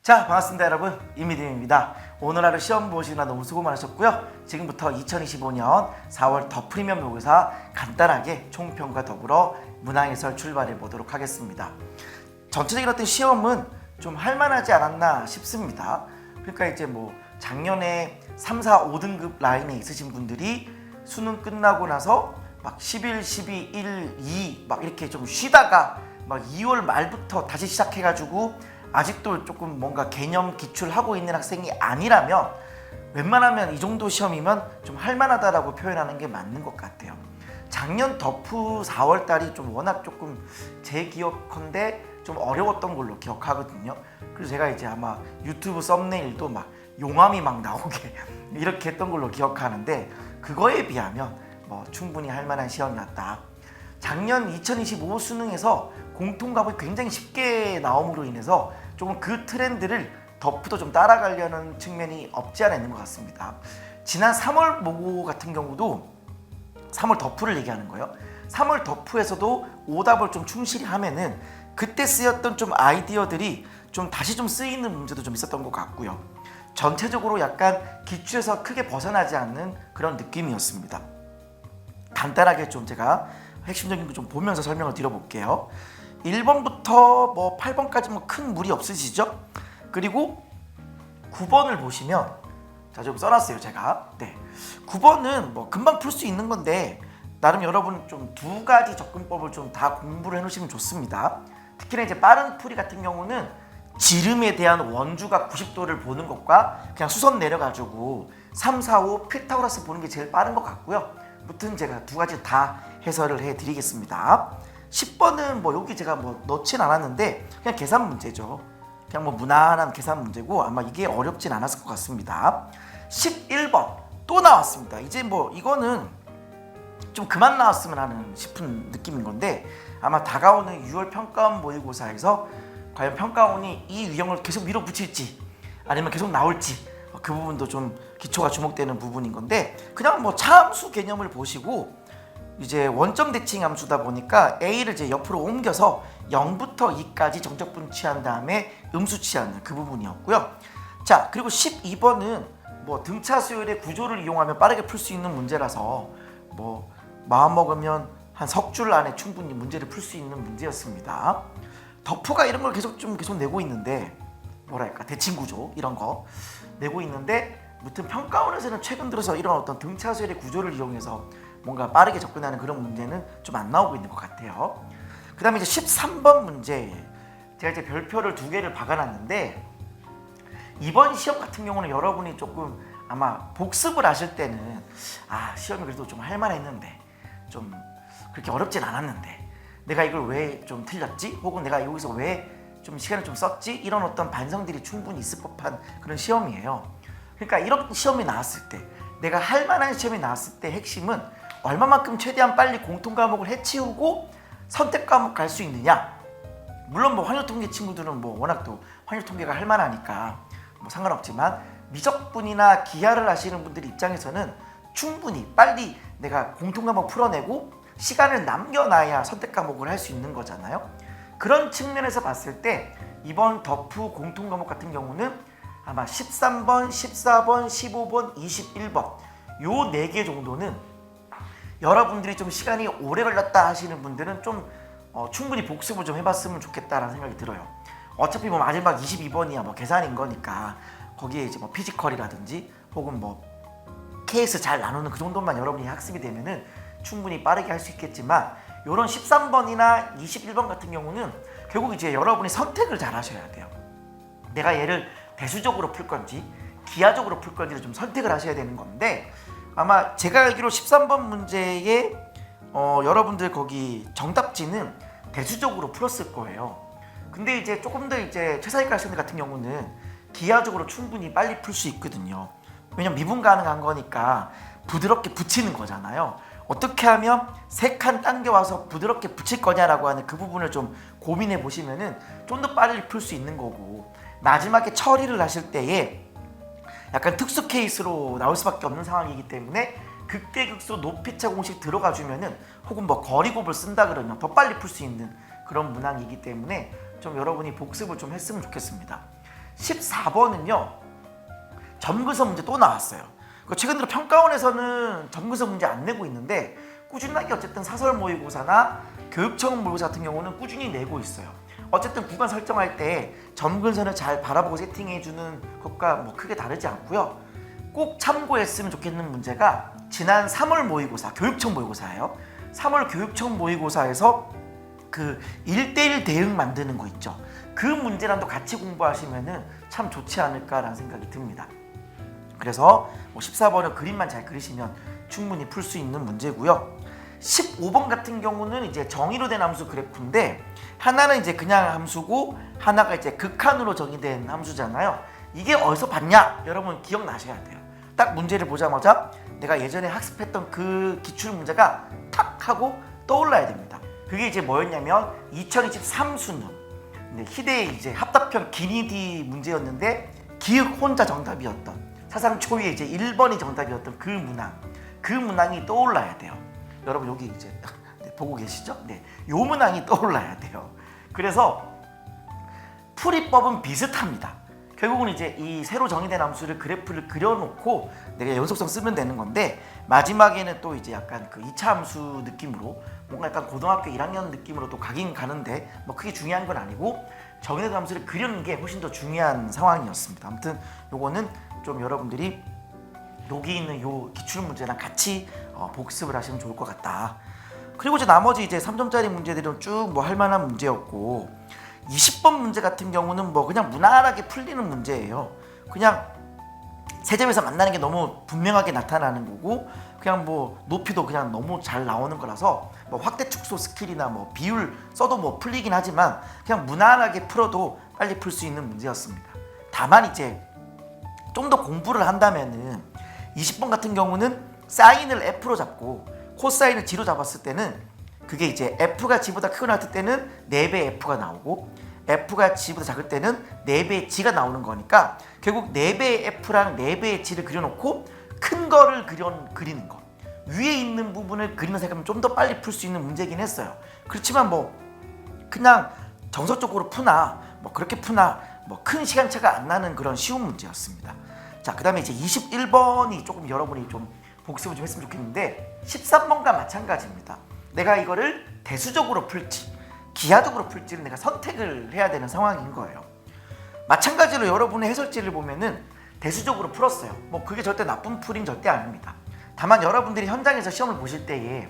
자, 반갑습니다 여러분, 이미디입니다. 오늘 하루 시험 보시느라 너무 수고 많으셨고요. 지금부터 2025년 4월 더 프리미엄 모의고사 간단하게 총평과 더불어 문항해설 출발해 보도록 하겠습니다. 전체적인 어떤 시험은 좀 할만하지 않았나 싶습니다. 그러니까 이제 뭐 작년에 3, 4, 5등급 라인에 있으신 분들이 수능 끝나고 나서 막 11, 12, 1, 2 막 이렇게 좀 쉬다가 막 2월 말부터 다시 시작해가지고 아직도 조금 뭔가 개념 기출하고 있는 학생이 아니라면 웬만하면 이 정도 시험이면 좀 할만하다라고 표현하는 게 맞는 것 같아요. 작년 더프 4월 달이 좀 워낙 조금 제 기억컨대 좀 어려웠던 걸로 기억하거든요. 그래서 제가 이제 아마 유튜브 썸네일도 막 용암이 막 나오게 이렇게 했던 걸로 기억하는데, 그거에 비하면 뭐 충분히 할만한 시험이었다. 작년 2025 수능에서 공통과목이 굉장히 쉽게 나옴으로 인해서 조금 그 트렌드를 더프도 좀 따라가려는 측면이 없지 않아 있는 것 같습니다. 지난 3월 모고 같은 경우도 3월 더프를 얘기하는 거예요. 3월 더프에서도 오답을 좀 충실히 하면은 그때 쓰였던 좀 아이디어들이 좀 다시 좀 쓰이는 문제도 좀 있었던 것 같고요. 전체적으로 약간 기출에서 크게 벗어나지 않는 그런 느낌이었습니다. 간단하게 좀 제가 핵심적인 거 좀 보면서 설명을 드려볼게요. 1번부터 뭐 8번까지 뭐 큰 무리 없으시죠? 그리고 9번을 보시면, 자, 좀 써놨어요 제가. 네, 9번은 뭐 금방 풀 수 있는 건데 나름 여러분 좀 두 가지 접근법을 좀 다 공부를 해놓으시면 좋습니다. 특히나 이제 빠른 풀이 같은 경우는 지름에 대한 원주가 90도를 보는 것과 그냥 수선 내려가지고 3, 4, 5 피타고라스 보는 게 제일 빠른 것 같고요. 무튼 제가 두 가지 다 해설을 해드리겠습니다. 10번은 뭐 여기 제가 뭐 넣진 않았는데 그냥 계산 문제죠. 그냥 뭐 무난한 계산 문제고 아마 이게 어렵진 않았을 것 같습니다. 11번 또 나왔습니다. 이제 뭐 이거는 좀 그만 나왔으면 하는 싶은 느낌인 건데, 아마 다가오는 6월 평가원 모의고사에서 과연 평가원이 이 유형을 계속 밀어붙일지 아니면 계속 나올지, 그 부분도 좀 기초가 주목되는 부분인 건데, 그냥 뭐 차함수 개념을 보시고 이제 원점 대칭 함수다 보니까 A를 이제 옆으로 옮겨서 0부터 2까지 정적분 취한 다음에 음수 취하는 그 부분이었고요. 자, 그리고 12번은 뭐 등차 수열의 구조를 이용하면 빠르게 풀 수 있는 문제라서 뭐 마음 먹으면 한 석 줄 안에 충분히 문제를 풀 수 있는 문제였습니다. 더프가 이런 걸 계속 내고 있는데, 뭐랄까 대칭 구조 이런 거 내고 있는데, 무튼 평가원에서는 최근 들어서 이런 어떤 등차 수열의 구조를 이용해서 뭔가 빠르게 접근하는 그런 문제는 좀 안 나오고 있는 것 같아요. 그 다음에 이제 13번 문제, 제가 이제 별표를 두 개를 박아놨는데, 이번 시험 같은 경우는 여러분이 조금 아마 복습을 하실 때는 시험이 그래도 좀 할만했는데 좀 그렇게 어렵진 않았는데 내가 이걸 왜 좀 틀렸지? 혹은 내가 여기서 왜 좀 시간을 좀 썼지? 이런 어떤 반성들이 충분히 있을 법한 그런 시험이에요. 그러니까 이런 시험이 나왔을 때, 내가 할 만한 시험이 나왔을 때 핵심은 얼마만큼 최대한 빨리 공통 과목을 해치우고 선택 과목 갈 수 있느냐. 물론 뭐 환율통계 친구들은 뭐 워낙 또 환율통계가 할 만하니까 뭐 상관없지만, 미적분이나 기하를 하시는 분들 입장에서는 충분히 빨리 내가 공통 과목 풀어내고 시간을 남겨놔야 선택 과목을 할 수 있는 거잖아요. 그런 측면에서 봤을 때 이번 더프 공통 과목 같은 경우는 아마 13번, 14번, 15번, 21번 요 4개 정도는 여러분들이 좀 시간이 오래 걸렸다 하시는 분들은 좀 충분히 복습을 좀 해봤으면 좋겠다라는 생각이 들어요. 어차피 뭐 마지막 22번이야 뭐 계산인 거니까 거기에 이제 뭐 피지컬이라든지 혹은 뭐 케이스 잘 나누는 그 정도만 여러분이 학습이 되면은 충분히 빠르게 할 수 있겠지만, 요런 13번이나 21번 같은 경우는 결국 이제 여러분이 선택을 잘 하셔야 돼요. 내가 얘를 대수적으로 풀 건지 기하적으로 풀 건지를 좀 선택을 하셔야 되는 건데, 아마 제가 알기로 13번 문제에 여러분들 거기 정답지는 대수적으로 풀었을 거예요. 근데 이제 조금 더 이제 최사익과 학생들 같은 경우는 기하적으로 충분히 빨리 풀 수 있거든요. 왜냐면 미분 가능한 거니까 부드럽게 붙이는 거잖아요. 어떻게 하면 3칸 당겨와서 부드럽게 붙일 거냐라고 하는 그 부분을 좀 고민해 보시면은 좀 더 빨리 풀 수 있는 거고, 마지막에 처리를 하실 때에 약간 특수 케이스로 나올 수밖에 없는 상황이기 때문에 극대극소 높이차 공식 들어가 주면은, 혹은 뭐 거리곱을 쓴다 그러면 더 빨리 풀 수 있는 그런 문항이기 때문에 좀 여러분이 복습을 좀 했으면 좋겠습니다. 14번은요 점근서 문제 또 나왔어요. 최근 들어 평가원에서는 점근서 문제 안 내고 있는데 꾸준하게 어쨌든 사설 모의고사나 교육청 모의고사 같은 경우는 꾸준히 내고 있어요. 어쨌든 구간 설정할 때 점근선을 잘 바라보고 세팅해주는 것과 뭐 크게 다르지 않고요. 꼭 참고했으면 좋겠는 문제가 지난 3월 모의고사, 교육청 모의고사예요. 3월 교육청 모의고사에서 그 1대1 대응 만드는 거 있죠. 그 문제랑도 같이 공부하시면은 참 좋지 않을까라는 생각이 듭니다. 그래서 뭐 14번은 그림만 잘 그리시면 충분히 풀 수 있는 문제고요. 15번 같은 경우는 이제 정의로 된 함수 그래프인데 하나는 이제 그냥 함수고 하나가 이제 극한으로 정의된 함수잖아요. 이게 어디서 봤냐? 여러분 기억나셔야 돼요. 딱 문제를 보자마자 내가 예전에 학습했던 그 기출 문제가 탁 하고 떠올라야 됩니다. 그게 이제 뭐였냐면 2023 수능 희대의 이제 합답형 기니디 문제였는데 기역 혼자 정답이었던 사상 초유의 이제 1번이 정답이었던 그 문항이 떠올라야 돼요. 여러분 여기 이제 보고 계시죠? 네, 요 문항이 떠올라야 돼요. 그래서 풀이법은 비슷합니다. 결국은 이제 이 새로 정의된 함수를 그래프를 그려놓고 내가 연속성 쓰면 되는 건데 마지막에는 또 이제 약간 그 2차 함수 느낌으로 뭔가 약간 고등학교 1학년 느낌으로 또 가긴 가는데 뭐 크게 중요한 건 아니고 정의된 함수를 그리는 게 훨씬 더 중요한 상황이었습니다. 아무튼 요거는 좀 여러분들이 여기 있는 요 기출 문제랑 같이 복습을 하시면 좋을 것 같다. 그리고 이제 나머지 이제 3점짜리 문제들은 쭉 뭐 할 만한 문제였고 20번 문제 같은 경우는 뭐 그냥 무난하게 풀리는 문제예요. 그냥 세 점에서 만나는 게 너무 분명하게 나타나는 거고 그냥 뭐 높이도 그냥 너무 잘 나오는 거라서 뭐 확대 축소 스킬이나 뭐 비율 써도 뭐 풀리긴 하지만 그냥 무난하게 풀어도 빨리 풀 수 있는 문제였습니다. 다만 이제 좀 더 공부를 한다면은 20번 같은 경우는 사인을 F로 잡고 코사인을 G로 잡았을 때는 그게 이제 F가 G보다 크거나 같을 때는 4배 F가 나오고 F가 G보다 작을 때는 4배의 G가 나오는 거니까 결국 4배의 F랑 4배의 G를 그려놓고 큰 거를 그리는 거 위에 있는 부분을 그리는 생각하면 좀 더 빨리 풀 수 있는 문제긴 했어요. 그렇지만 뭐 그냥 정석적으로 푸나 뭐 그렇게 푸나 뭐 큰 시간차가 안 나는 그런 쉬운 문제였습니다. 자, 그 다음에 이제 21번이 조금 여러분이 좀 복습을 좀 했으면 좋겠는데 13번과 마찬가지입니다. 내가 이거를 대수적으로 풀지 기하적으로 풀지를 내가 선택을 해야 되는 상황인 거예요. 마찬가지로 여러분의 해설지를 보면은 대수적으로 풀었어요. 뭐 그게 절대 나쁜 풀인 절대 아닙니다. 다만 여러분들이 현장에서 시험을 보실 때에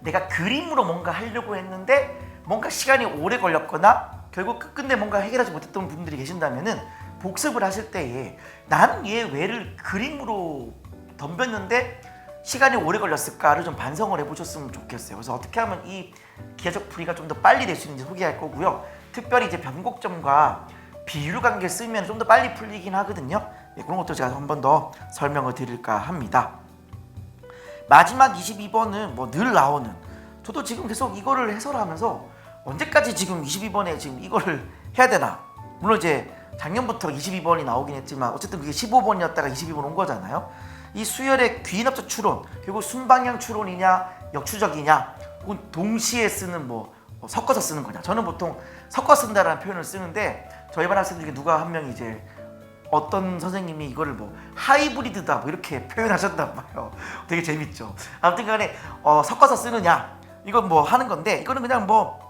내가 그림으로 뭔가 하려고 했는데 뭔가 시간이 오래 걸렸거나 결국 끝끝내 뭔가 해결하지 못했던 분들이 계신다면은 복습을 하실 때에 난 얘 왜를 그림으로 덤볐는데 시간이 오래 걸렸을까를 좀 반성을 해보셨으면 좋겠어요. 그래서 어떻게 하면 이 기하적 풀이가 좀 더 빨리 될 수 있는지 소개할 거고요. 특별히 이제 변곡점과 비율 관계 쓰면 좀 더 빨리 풀리긴 하거든요. 네, 그런 것도 제가 한 번 더 설명을 드릴까 합니다. 마지막 22번은 뭐 늘 나오는 저도 지금 계속 이거를 해설하면서 언제까지 지금 22번에 지금 이거를 해야 되나. 물론 이제 작년부터 22번이 나오긴 했지만 어쨌든 그게 15번이었다가 22번 온 거잖아요. 이 수열의 귀납적 추론 결국 순방향 추론이냐 역추적이냐 혹은 동시에 쓰는 뭐 섞어서 쓰는 거냐. 저는 보통 섞어 쓴다라는 표현을 쓰는데 저희 반 학생 중에 누가 한 명이 이제 어떤 선생님이 이거를 뭐 하이브리드다 뭐 이렇게 표현하셨단 말이에요. 되게 재밌죠. 아무튼 간에 섞어서 쓰느냐 이건 뭐 하는 건데 이거는 그냥 뭐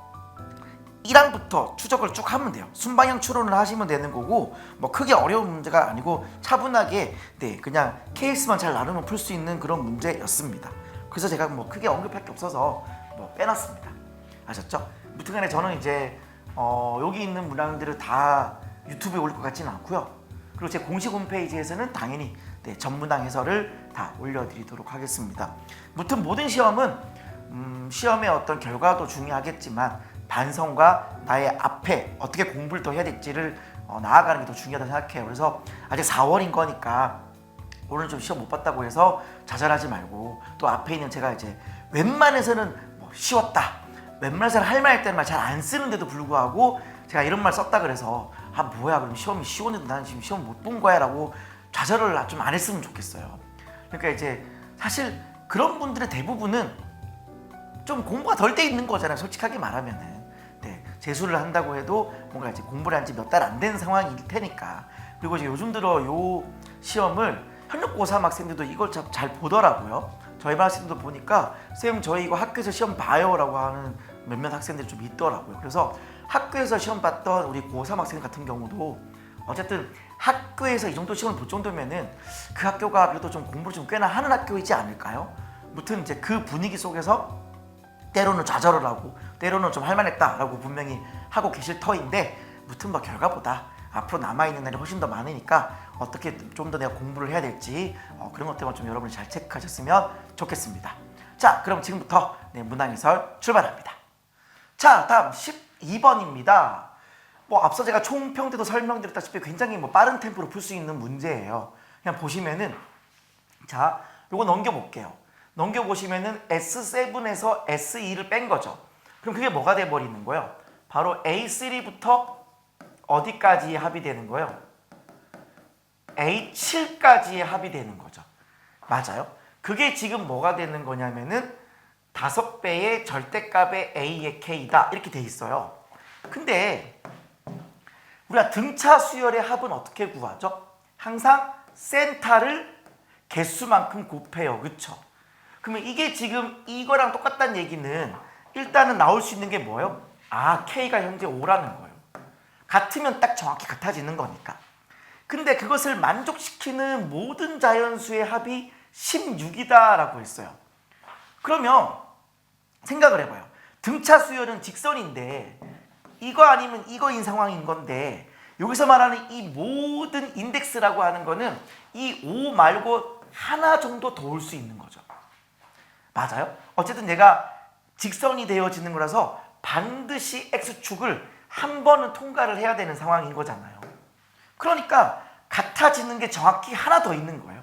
1항부터 추적을 쭉 하면 돼요. 순방향 추론을 하시면 되는 거고 뭐 크게 어려운 문제가 아니고 차분하게 네 그냥 케이스만 잘 나누면 풀 수 있는 그런 문제였습니다. 그래서 제가 뭐 크게 언급할 게 없어서 뭐 빼놨습니다. 아셨죠? 무튼간에 저는 이제 여기 있는 문항들을 다 유튜브에 올릴 것 같지는 않고요. 그리고 제 공식 홈페이지에서는 당연히 네, 전문항 해설을 다 올려드리도록 하겠습니다. 무튼 모든 시험은 시험의 어떤 결과도 중요하겠지만 반성과 나의 앞에 어떻게 공부를 더 해야 될지를 나아가는 게 더 중요하다고 생각해요. 그래서 아직 4월인 거니까 오늘 좀 시험 못 봤다고 해서 좌절하지 말고 또 앞에 있는 제가 이제 웬만해서는 뭐 쉬웠다 웬만해서는 할 말 할 때는 잘 안 쓰는데도 불구하고 제가 이런 말 썼다 그래서 아 뭐야 그럼 시험이 쉬웠는데 나는 지금 시험 못 본 거야 라고 좌절을 좀 안 했으면 좋겠어요. 그러니까 이제 사실 그런 분들의 대부분은 좀 공부가 덜 돼 있는 거잖아요. 솔직하게 말하면은. 네, 재수를 한다고 해도 뭔가 이제 공부를 한 지 몇 달 안 된 상황일 테니까. 그리고 이제 요즘 들어 요 시험을 현역 고3 학생들도 이걸 참 잘 보더라고요. 저희 반 학생들도 보니까 쌤 저희 이거 학교에서 시험 봐요라고 하는 몇몇 학생들이 좀 있더라고요. 그래서 학교에서 시험 봤던 우리 고3 학생 같은 경우도 어쨌든 학교에서 이 정도 시험을 볼 정도면은 그 학교가 그래도 좀 공부를 좀 꽤나 하는 학교이지 않을까요? 무튼 이제 그 분위기 속에서 때로는 좌절을 하고 때로는 좀 할만했다라고 분명히 하고 계실 터인데, 무튼 뭐 결과보다 앞으로 남아있는 날이 훨씬 더 많으니까 어떻게 좀 더 내가 공부를 해야 될지 그런 것들만 좀 여러분이 잘 체크하셨으면 좋겠습니다. 자, 그럼 지금부터 문항해설 출발합니다. 자, 다음 12번입니다. 앞서 제가 총평 때도 설명드렸다시피 굉장히 빠른 템포로 풀 수 있는 문제예요. 그냥 보시면은, 자, 요거 넘겨볼게요. 넘겨보시면은 S7에서 S2를 뺀 거죠. 그럼 그게 뭐가 돼버리는 거예요? 바로 A3부터 어디까지의 합이 되는 거예요? A7까지의 합이 되는 거죠. 맞아요. 그게 지금 뭐가 되는 거냐면은 5배의 절대값의 A의 K다 이렇게 돼 있어요. 근데 우리가 등차 수열의 합은 어떻게 구하죠? 항상 센터를 개수만큼 곱해요. 그쵸? 그러면 이게 지금 이거랑 똑같다는 얘기는 일단은 나올 수 있는 게 뭐예요? 아, K가 현재 5라는 거예요. 같으면 딱 정확히 같아지는 거니까. 근데 그것을 만족시키는 모든 자연수의 합이 16이다 라고 했어요. 그러면 생각을 해봐요. 등차 수열은 직선인데 이거 아니면 이거인 상황인 건데, 여기서 말하는 이 모든 인덱스라고 하는 거는 이 5 말고 하나 정도 더 올 수 있는 거죠. 맞아요? 어쨌든 얘가 직선이 되어지는 거라서 반드시 X축을 한 번은 통과를 해야 되는 상황인 거잖아요. 그러니까 같아지는 게 정확히 하나 더 있는 거예요.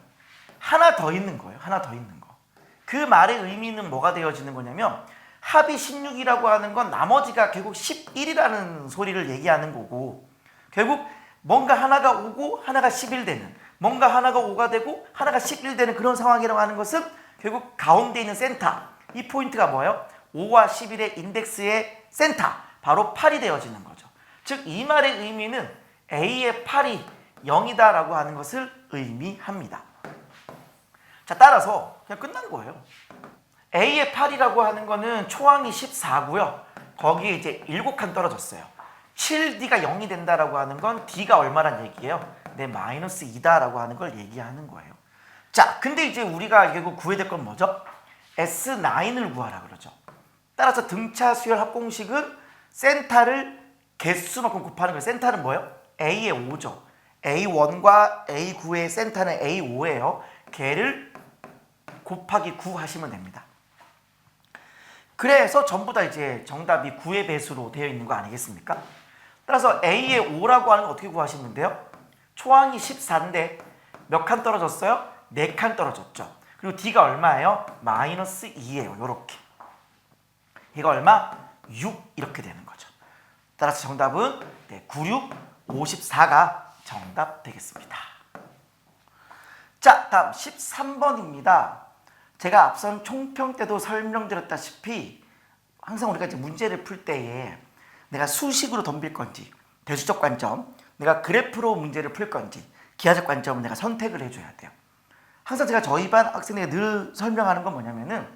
하나 더 있는 거예요. 하나 더 있는 거. 그 말의 의미는 뭐가 되어지는 거냐면, 합이 16이라고 하는 건 나머지가 결국 11이라는 소리를 얘기하는 거고, 결국 뭔가 하나가 5고 하나가 11 되는, 뭔가 하나가 5가 되고 하나가 11 되는 그런 상황이라고 하는 것은 결국 가운데 있는 센터, 이 포인트가 뭐예요? 5와 11의 인덱스의 센터, 바로 8이 되어지는 거죠. 즉 이 말의 의미는 A의 8이 0이다 라고 하는 것을 의미합니다. 자, 따라서 그냥 끝난 거예요. A의 8이라고 하는 거는 초항이 14고요. 거기에 이제 7칸 떨어졌어요. 7D가 0이 된다라고 하는 건 D가 얼마란 얘기예요? 네, 마이너스 2다라고 하는 걸 얘기하는 거예요. 자, 근데 이제 우리가 결국 구해야 될 건 뭐죠? S9을 구하라 그러죠. 따라서 등차 수열 합공식은 센터를 개수만큼 곱하는 거예요. 센터는 뭐예요? A의 5죠. A1과 A9의 센터는 A5예요. 걔를 곱하기 9 하시면 됩니다. 그래서 전부 다 이제 정답이 9의 배수로 되어 있는 거 아니겠습니까? 따라서 A의 5라고 하는 거 어떻게 구하시면 돼요? 초항이 14인데 몇 칸 떨어졌어요? 4칸 떨어졌죠. 그리고 D가 얼마예요? 마이너스 2예요. 요렇게. 이거 얼마? 6 이렇게 되는 거죠. 따라서 정답은 96, 54가 정답 되겠습니다. 자, 다음 13번입니다. 제가 앞선 총평 때도 설명드렸다시피 항상 우리가 이제 문제를 풀 때에 내가 수식으로 덤빌 건지, 대수적 관점, 내가 그래프로 문제를 풀 건지, 기하적 관점을 내가 선택을 해줘야 돼요. 항상 제가 저희 반 학생에게 늘 설명하는 건 뭐냐면은,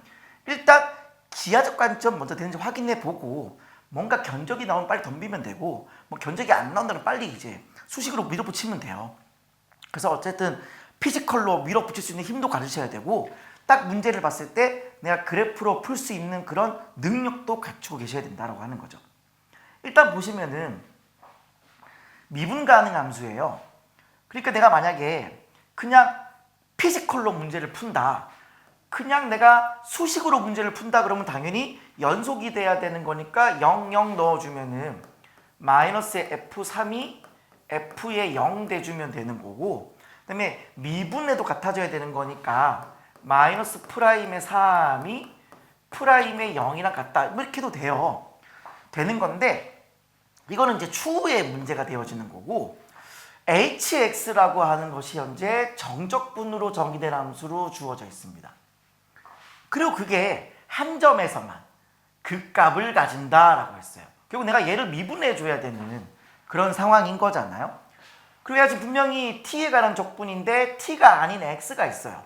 일단 기하적 관점 먼저 되는지 확인해 보고 뭔가 견적이 나오면 빨리 덤비면 되고, 뭐 견적이 안 나온다면 빨리 이제 수식으로 밀어붙이면 돼요. 그래서 어쨌든 피지컬로 밀어붙일 수 있는 힘도 가르쳐야 되고, 딱 문제를 봤을 때 내가 그래프로 풀 수 있는 그런 능력도 갖추고 계셔야 된다고 하는 거죠. 일단 보시면은 미분 가능 함수예요. 그러니까 내가 만약에 그냥 피지컬로 문제를 푼다, 그냥 내가 수식으로 문제를 푼다 그러면 당연히 연속이 돼야 되는 거니까 0, 0 넣어주면은 마이너스의 F3이 F에 0 대주면 되는 거고, 그 다음에 미분에도 같아져야 되는 거니까 마이너스 프라임의 3이 프라임의 0이랑 같다, 이렇게 해도 돼요. 되는 건데, 이거는 이제 추후에 문제가 되어지는 거고, hx라고 하는 것이 현재 정적분으로 정의된 함수로 주어져 있습니다. 그리고 그게 한 점에서만 그 값을 가진다라고 했어요. 결국 내가 얘를 미분해 줘야 되는 그런 상황인 거잖아요. 그래야지 분명히 t에 관한 적분인데 t가 아닌 x가 있어요.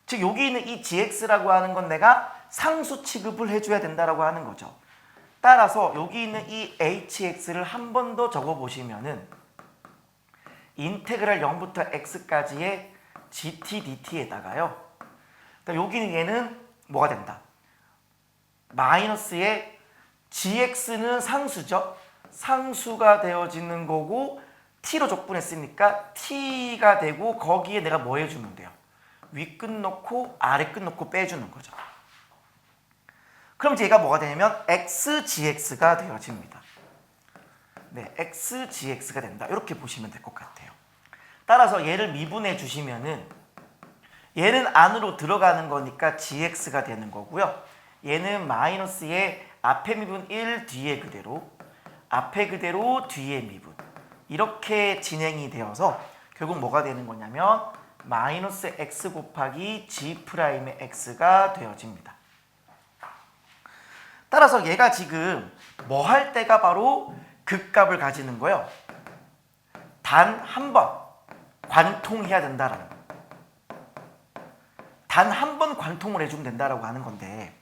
즉 여기 있는 이 gx라고 하는 건 내가 상수 취급을 해줘야 된다라고 하는 거죠. 따라서 여기 있는 이 hx를 한 번 더 적어보시면은 인테그랄 0부터 x까지의 gt dt에다가요. 그러니까 여기는 얘는 뭐가 된다? 마이너스의 gx는 상수죠. 상수가 되어지는 거고 t로 적분했으니까 t가 되고 거기에 내가 뭐 해주면 돼요? 윗끝 넣고 아래 끝 넣고 빼주는 거죠. 그럼 이제 얘가 뭐가 되냐면 xgx가 되어집니다. 네, xgx가 된다. 이렇게 보시면 될 것 같아요. 따라서 얘를 미분해 주시면은 얘는 안으로 들어가는 거니까 gx가 되는 거고요. 얘는 마이너스에 앞에 미분 1, 뒤에 그대로, 앞에 그대로, 뒤에 미분. 이렇게 진행이 되어서 결국 뭐가 되는 거냐면 마이너스 x 곱하기 g'의 x가 되어집니다. 따라서 얘가 지금 뭐 할 때가 바로 극값을 가지는 거예요. 단 한 번 관통해야 된다라는 거. 단 한 번 관통을 해주면 된다라고 하는 건데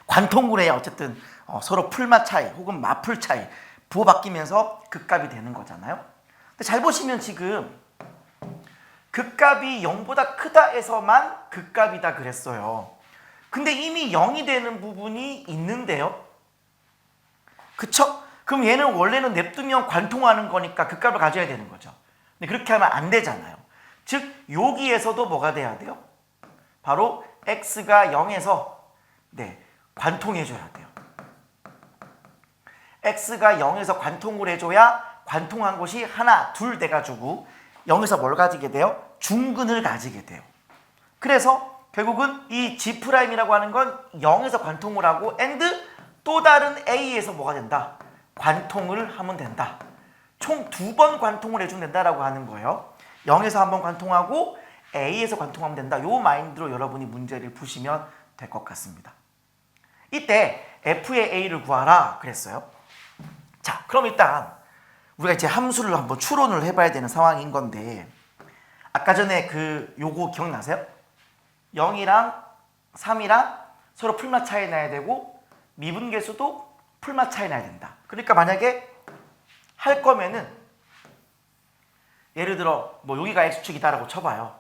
관통을 해야 어쨌든 서로 풀맛 차이 혹은 마풀 차이 부호바뀌면서 극값이 되는 거잖아요. 근데 잘 보시면 지금 극값이 0보다 크다에서만 극값이다 그랬어요. 근데 이미 0이 되는 부분이 있는데요. 그쵸? 그럼 얘는 원래는 냅두면 관통하는 거니까 극값을 가져야 되는 거죠. 근데 그렇게 하면 안 되잖아요. 즉 여기에서도 뭐가 돼야 돼요? 바로 x가 0에서 관통해줘야 돼요. x가 0에서 관통을 해줘야 관통한 것이 하나, 둘 돼가지고 0에서 뭘 가지게 돼요? 중근을 가지게 돼요. 그래서 결국은 이 G'이라고 하는 건 0에서 관통을 하고 and 또 다른 A에서 뭐가 된다? 관통을 하면 된다. 총 2번 관통을 해주면 된다라고 하는 거예요. 0에서 한 번 관통하고 A에서 관통하면 된다. 요 마인드로 여러분이 문제를 푸시면 될 것 같습니다. 이때 F의 A를 구하라 그랬어요. 자, 그럼 일단 우리가 이제 함수를 한번 추론을 해봐야 되는 상황인 건데 아까 전에 요거 기억나세요? 0이랑 3이랑 서로 풀맛 차이 나야 되고 미분계수도 풀맛 차이 나야 된다. 그러니까 만약에 할 거면은 예를 들어 뭐 여기가 x축이다라고 쳐봐요.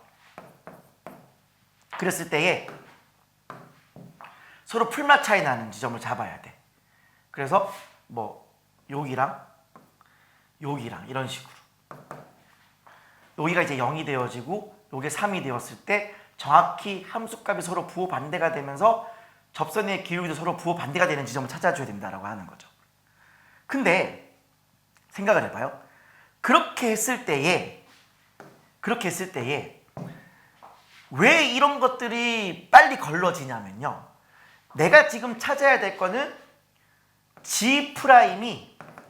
그랬을 때에 서로 풀맛 차이 나는 지점을 잡아야 돼. 그래서 뭐 여기랑 이런 식으로 여기가 이제 0이 되어지고 여기 3이 되었을 때 정확히 함수값이 서로 부호 반대가 되면서 접선의 기울기도 서로 부호 반대가 되는 지점을 찾아줘야 된다라고 하는 거죠. 근데 생각을 해봐요. 그렇게 했을 때에 왜 이런 것들이 빨리 걸러지냐면요. 내가 지금 찾아야 될 거는 G'이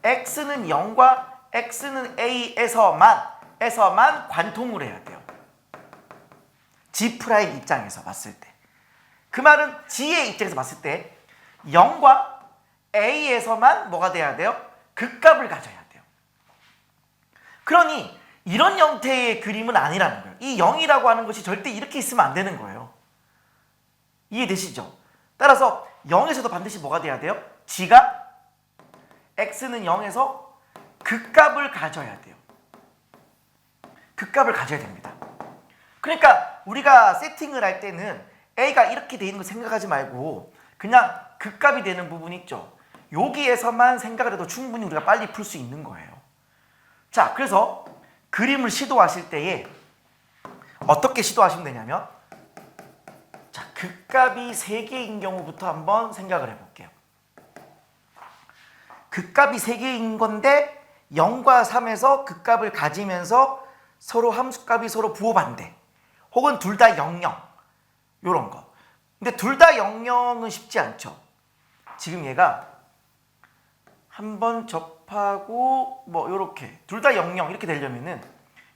X는 0과 X는 A에서만 관통을 해야 돼요. G' 입장에서 봤을 때. 그 말은 G의 입장에서 봤을 때 0과 A에서만 뭐가 돼야 돼요? 극값을 가져야 돼요. 그러니 이런 형태의 그림은 아니라는 거예요. 이 0이라고 하는 것이 절대 이렇게 있으면 안 되는 거예요. 이해되시죠? 따라서 0에서도 반드시 뭐가 돼야 돼요? G가 X는 0에서 극값을 가져야 돼요. 극값을 가져야 됩니다. 그러니까 우리가 세팅을 할 때는 A가 이렇게 돼 있는 거 생각하지 말고 그냥 극값이 되는 부분 있죠. 여기에서만 생각을 해도 충분히 우리가 빨리 풀 수 있는 거예요. 자, 그래서 그림을 시도하실 때에 어떻게 시도하시면 되냐면 자, 극값이 3개인 경우부터 한번 생각을 해볼게요. 극값이 3개인 건데 0과 3에서 극값을 가지면서 서로 함수값이 서로 부호 반대 혹은 둘 다 00 요런 거. 근데 둘 다 00은 쉽지 않죠. 지금 얘가 한번 접하고 뭐 요렇게 둘 다 00 이렇게 되려면은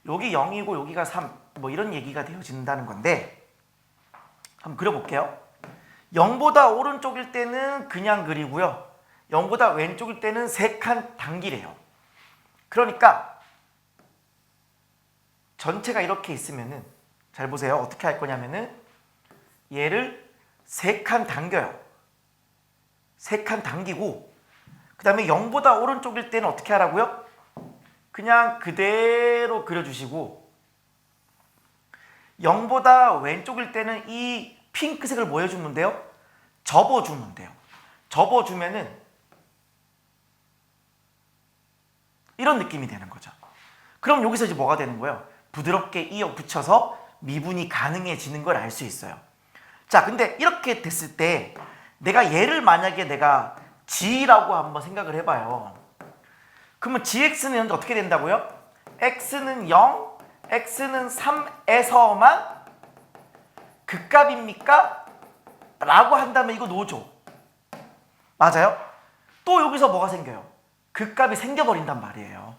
여기 0이고 여기가 3 뭐 이런 얘기가 되어진다는 건데 한번 그려볼게요. 0보다 오른쪽일 때는 그냥 그리고요. 0보다 왼쪽일 때는 3칸 당기래요. 그러니까 전체가 이렇게 있으면은 잘 보세요. 어떻게 할 거냐면은 얘를 3칸 당겨요. 3칸 당기고 그 다음에 0보다 오른쪽일 때는 어떻게 하라고요? 그냥 그대로 그려주시고 0보다 왼쪽일 때는 이 핑크색을 뭐 해주면 돼요? 접어주면 돼요. 접어주면은 이런 느낌이 되는 거죠. 그럼 여기서 이제 뭐가 되는 거예요? 부드럽게 이어 붙여서 미분이 가능해지는 걸 알 수 있어요. 자, 근데 이렇게 됐을 때 내가 얘를 만약에 내가 g라고 한번 생각을 해봐요. 그러면 gx는 어떻게 된다고요? x는 0, x는 3에서만 극값입니까? 라고 한다면 이거 노죠. 맞아요? 또 여기서 뭐가 생겨요? 극값이 생겨버린단 말이에요.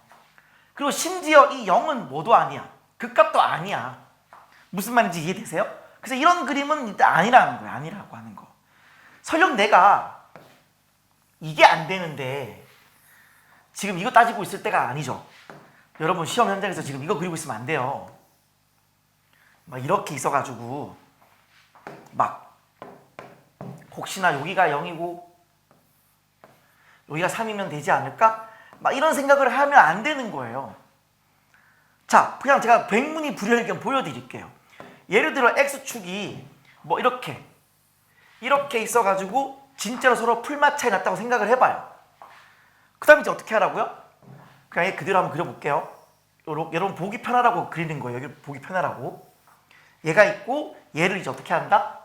그리고 심지어 이 0은 뭐도 아니야. 극값도 아니야. 무슨 말인지 이해되세요? 그래서 이런 그림은 일단 아니라는 거예요. 아니라고 하는 거. 설령 내가 이게 안 되는데 지금 이거 따지고 있을 때가 아니죠. 여러분 시험 현장에서 지금 이거 그리고 있으면 안 돼요. 막 이렇게 있어가지고 막 혹시나 여기가 0이고 여기가 3이면 되지 않을까? 막 이런 생각을 하면 안 되는 거예요. 자, 그냥 제가 백문이 불여일견 보여드릴게요. 예를 들어 x축이 뭐 이렇게 있어가지고 진짜로 서로 풀맛 차이 났다고 생각을 해봐요. 그 다음에 이제 어떻게 하라고요? 그냥 얘 그대로 한번 그려볼게요. 여러분 보기 편하라고 그리는 거예요. 여기 보기 편하라고. 얘가 있고 얘를 이제 어떻게 한다?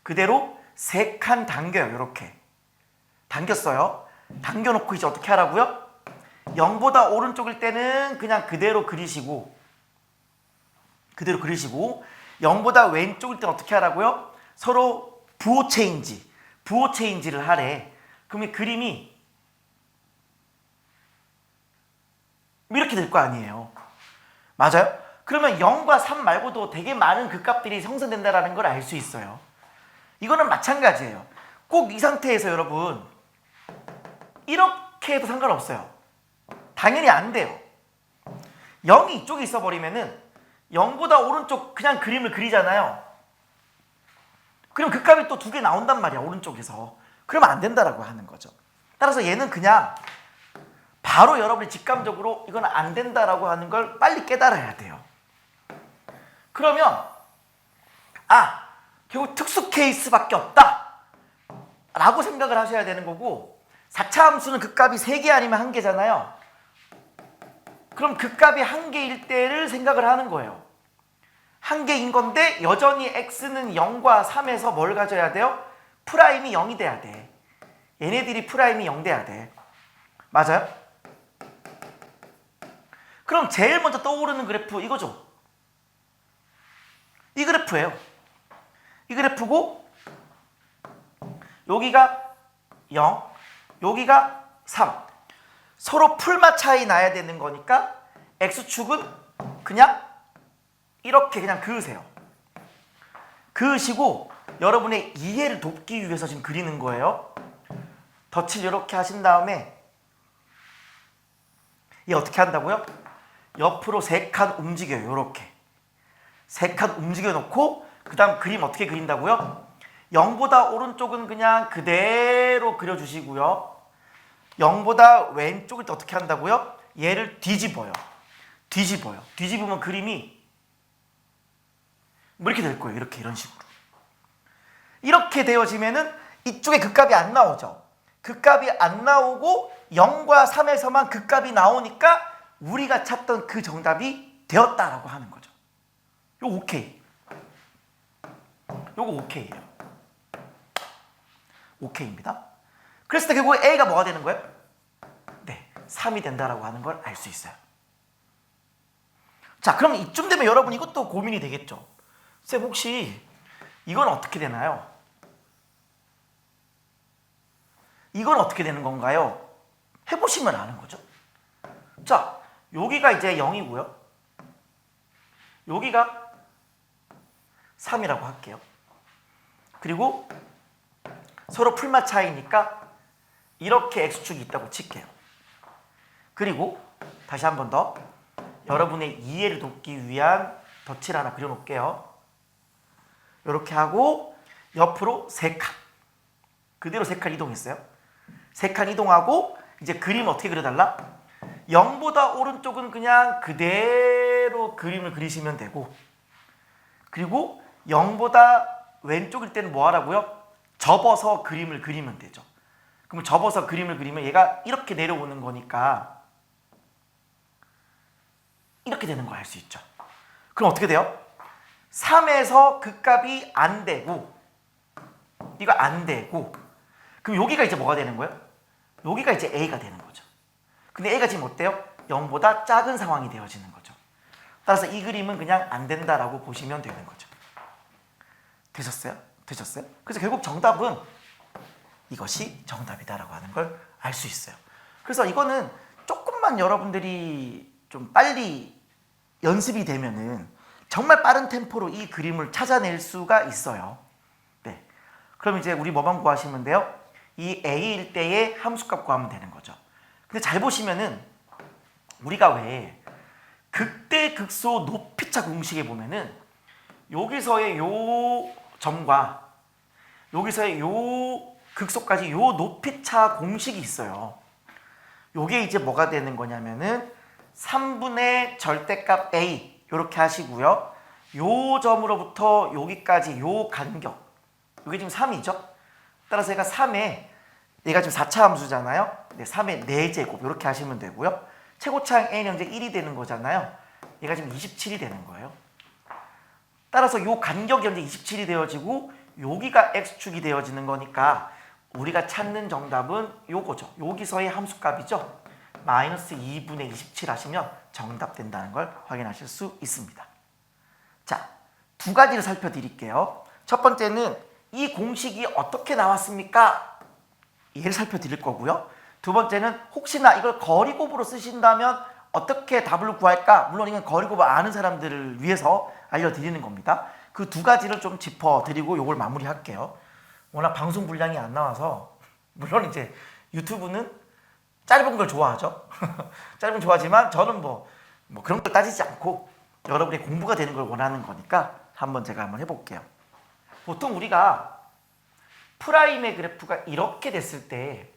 그대로 3칸 당겨요. 이렇게 당겼어요. 당겨놓고 이제 어떻게 하라고요? 0보다 오른쪽일 때는 그냥 그대로 그리시고 0보다 왼쪽일 때는 어떻게 하라고요? 서로 부호 체인지를 하래. 그러면 그림이 이렇게 될 거 아니에요. 맞아요? 그러면 0과 3 말고도 되게 많은 극값들이 형성된다는 걸 알 수 있어요. 이거는 마찬가지예요. 꼭 이 상태에서 여러분 이렇게 해도 상관없어요. 당연히 안 돼요. 0이 이쪽에 있어버리면은 0보다 오른쪽 그냥 그림을 그리잖아요. 그럼 극값이 또 2개 나온단 말이야. 오른쪽에서. 그러면 안 된다라고 하는 거죠. 따라서 얘는 그냥 바로 여러분이 직감적으로 이건 안 된다라고 하는 걸 빨리 깨달아야 돼요. 그러면 결국 특수 케이스밖에 없다 라고 생각을 하셔야 되는 거고 4차 함수는 극값이 3개 아니면 1개잖아요. 그럼 극값이 1개일 때를 생각을 하는 거예요. 1개인 건데 여전히 x는 0과 3에서 뭘 가져야 돼요? 프라임이 0이 돼야 돼. 얘네들이 프라임이 0 돼야 돼. 맞아요? 그럼 제일 먼저 떠오르는 그래프 이거죠. 이 그래프예요. 이 그래프고 여기가 0, 여기가 3. 서로 풀맛 차이 나야 되는 거니까 x축은 그냥 이렇게 그냥 그으세요. 그으시고 여러분의 이해를 돕기 위해서 지금 그리는 거예요. 덧칠 이렇게 하신 다음에 얘 어떻게 한다고요? 옆으로 3칸 움직여요. 이렇게 3칸 움직여 놓고 그 다음 그림 어떻게 그린다고요? 0보다 오른쪽은 그냥 그대로 그려주시고요. 0보다 왼쪽을 때 어떻게 한다고요? 얘를 뒤집어요. 뒤집으면 그림이 뭐 이렇게 될 거예요. 이런 식으로. 이렇게 되어지면은 이쪽에 극값이 안 나오죠. 극값이 안 나오고 0과 3에서만 극값이 나오니까 우리가 찾던 그 정답이 되었다라고 하는 거죠. 요거 오케이. 요거 오케이예요. 오케이입니다. 그랬을 때 결국 A가 뭐가 되는 거예요? 네, 3이 된다라고 하는 걸 알 수 있어요. 자, 그럼 이쯤 되면 여러분 이것도 고민이 되겠죠. 쌤 혹시 이건 어떻게 되나요? 이건 어떻게 되는 건가요? 해보시면 아는 거죠. 자, 여기가 이제 0이고요. 여기가 3이라고 할게요. 그리고 서로 풀맛 차이니까 이렇게 X축이 있다고 칠게요. 그리고 다시 한 번 더 여러분의 이해를 돕기 위한 덧칠 하나 그려놓을게요. 이렇게 하고 옆으로 3칸. 그대로 3칸 이동했어요. 3칸 이동하고 이제 그림 어떻게 그려달라? 0보다 오른쪽은 그냥 그대로 그림을 그리시면 되고, 그리고 0보다 왼쪽일 때는 뭐 하라고요? 접어서 그림을 그리면 되죠. 그럼 접어서 그림을 그리면 얘가 이렇게 내려오는 거니까 이렇게 되는 거 알 수 있죠. 그럼 어떻게 돼요? 3에서 그 값이 안 되고 이거 안 되고, 그럼 여기가 이제 뭐가 되는 거예요? 여기가 이제 A가 되는 거죠. 근데 A가 지금 어때요? 0보다 작은 상황이 되어지는 거죠. 따라서 이 그림은 그냥 안 된다라고 보시면 되는 거죠. 되셨어요? 되셨어요? 그래서 결국 정답은 이것이 정답이다라고 하는 걸 알 수 있어요. 그래서 이거는 조금만 여러분들이 좀 빨리 연습이 되면은 정말 빠른 템포로 이 그림을 찾아낼 수가 있어요. 네. 그럼 이제 우리 뭐만 구하시면 돼요? 이 A일 때의 함수값 구하면 되는 거죠. 근데 잘 보시면은 우리가 왜 극대극소 높이차 공식에 보면은 여기서의 요 점과 여기서의 요 극소까지 요 높이차 공식이 있어요. 요게 이제 뭐가 되는 거냐면은 3분의 절대값 A 이렇게 하시고요. 요 점으로부터 여기까지 요 간격, 요게 지금 3이죠. 따라서 얘가 3에 얘가 지금 4차 함수잖아요. 네, 3의 4제곱 이렇게 하시면 되고요. 최고차항 A는 현재 1이 되는 거잖아요. 얘가 지금 27이 되는 거예요. 따라서 요 간격이 현재 27이 되어지고 여기가 X축이 되어지는 거니까 우리가 찾는 정답은 요거죠. 여기서의 함수값이죠. 마이너스 2분의 27 하시면 정답 된다는 걸 확인하실 수 있습니다. 자, 두 가지를 살펴드릴게요. 첫 번째는 이 공식이 어떻게 나왔습니까? 얘를 살펴드릴 거고요. 두 번째는 혹시나 이걸 거리곱으로 쓰신다면 어떻게 답을 구할까? 물론 이건 거리곱을 아는 사람들을 위해서 알려드리는 겁니다. 그 두 가지를 좀 짚어드리고 요걸 마무리할게요. 워낙 방송 분량이 안 나와서, 물론 이제 유튜브는 짧은 걸 좋아하죠. 짧은 걸 좋아하지만 저는 뭐 그런 걸 따지지 않고 여러분의 공부가 되는 걸 원하는 거니까 제가 한번 해볼게요. 보통 우리가 프라임의 그래프가 이렇게 됐을 때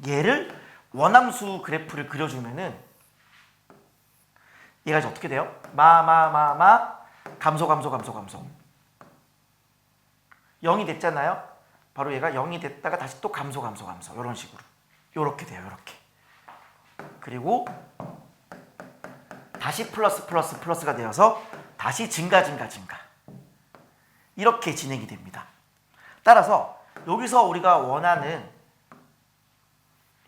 얘를 원함수 그래프를 그려주면은 얘가 이제 어떻게 돼요? 감소 0이 됐잖아요. 바로 얘가 0이 됐다가 다시 또 감소 이런 식으로 요렇게 돼요. 요렇게. 그리고 다시 플러스가 되어서 다시 증가 이렇게 진행이 됩니다. 따라서 여기서 우리가 원하는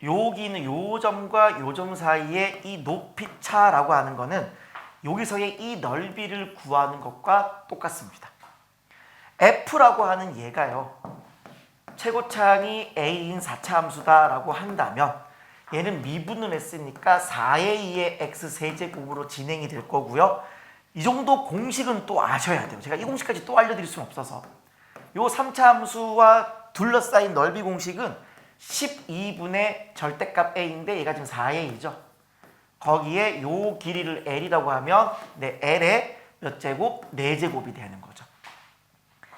여기 있는 요 점과 요 점 사이의 이 높이차라고 하는 거는 여기서의 이 넓이를 구하는 것과 똑같습니다. F라고 하는 얘가요, 최고차항이 A인 4차 함수다라고 한다면 얘는 미분을 했으니까 4의 2의 x 세제곱으로 진행이 될 거고요. 이 정도 공식은 또 아셔야 돼요. 제가 이 공식까지 또 알려드릴 수는 없어서 요 3차 함수와 둘러싸인 넓이 공식은 12분의 절대값 A인데 얘가 지금 4의 2죠. 거기에 요 길이를 L이라고 하면 L의 몇 제곱? 4제곱이 되는 거죠.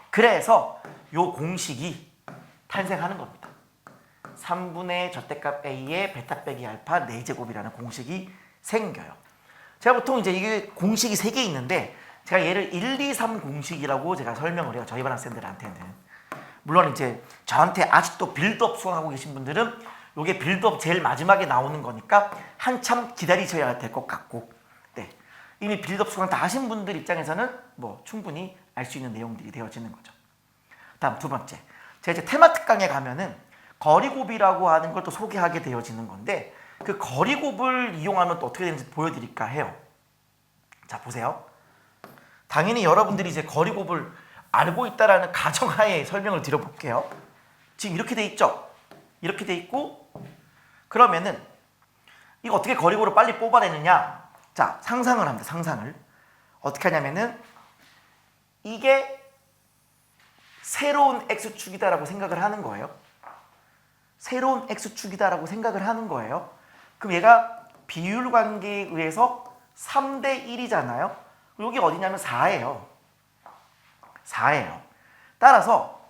그래서 요 공식이 탄생하는 겁니다. 3분의 절대값 A의 베타 빼기 알파 4제곱이라는 공식이 생겨요. 제가 보통 이제 이게 공식이 3개 있는데 제가 얘를 1, 2, 3 공식이라고 제가 설명을 해요. 저희 반 학생들한테는. 물론 이제 저한테 아직도 빌드업 수강하고 계신 분들은 요게 빌드업 제일 마지막에 나오는 거니까 한참 기다리셔야 될 것 같고, 네. 이미 빌드업 수강 다 하신 분들 입장에서는 뭐 충분히 알 수 있는 내용들이 되어지는 거죠. 다음 두 번째. 제가 이제 테마 특강에 가면은 거리곱이라고 하는 걸 또 소개하게 되어지는 건데 그 거리곱을 이용하면 또 어떻게 되는지 보여드릴까 해요. 자, 보세요. 당연히 여러분들이 이제 거리곱을 알고 있다라는 가정하에 설명을 드려볼게요. 지금 이렇게 돼 있죠? 이렇게 돼 있고, 그러면은 이거 어떻게 거리곱을 빨리 뽑아내느냐? 자, 상상을 합니다. 상상을. 어떻게 하냐면은 이게 새로운 x축이다라고 생각을 하는 거예요. 새로운 x축이다라고 생각을 하는 거예요. 그럼 얘가 비율 관계에 의해서 3대 1이잖아요. 여기 어디냐면 4예요. 4예요. 따라서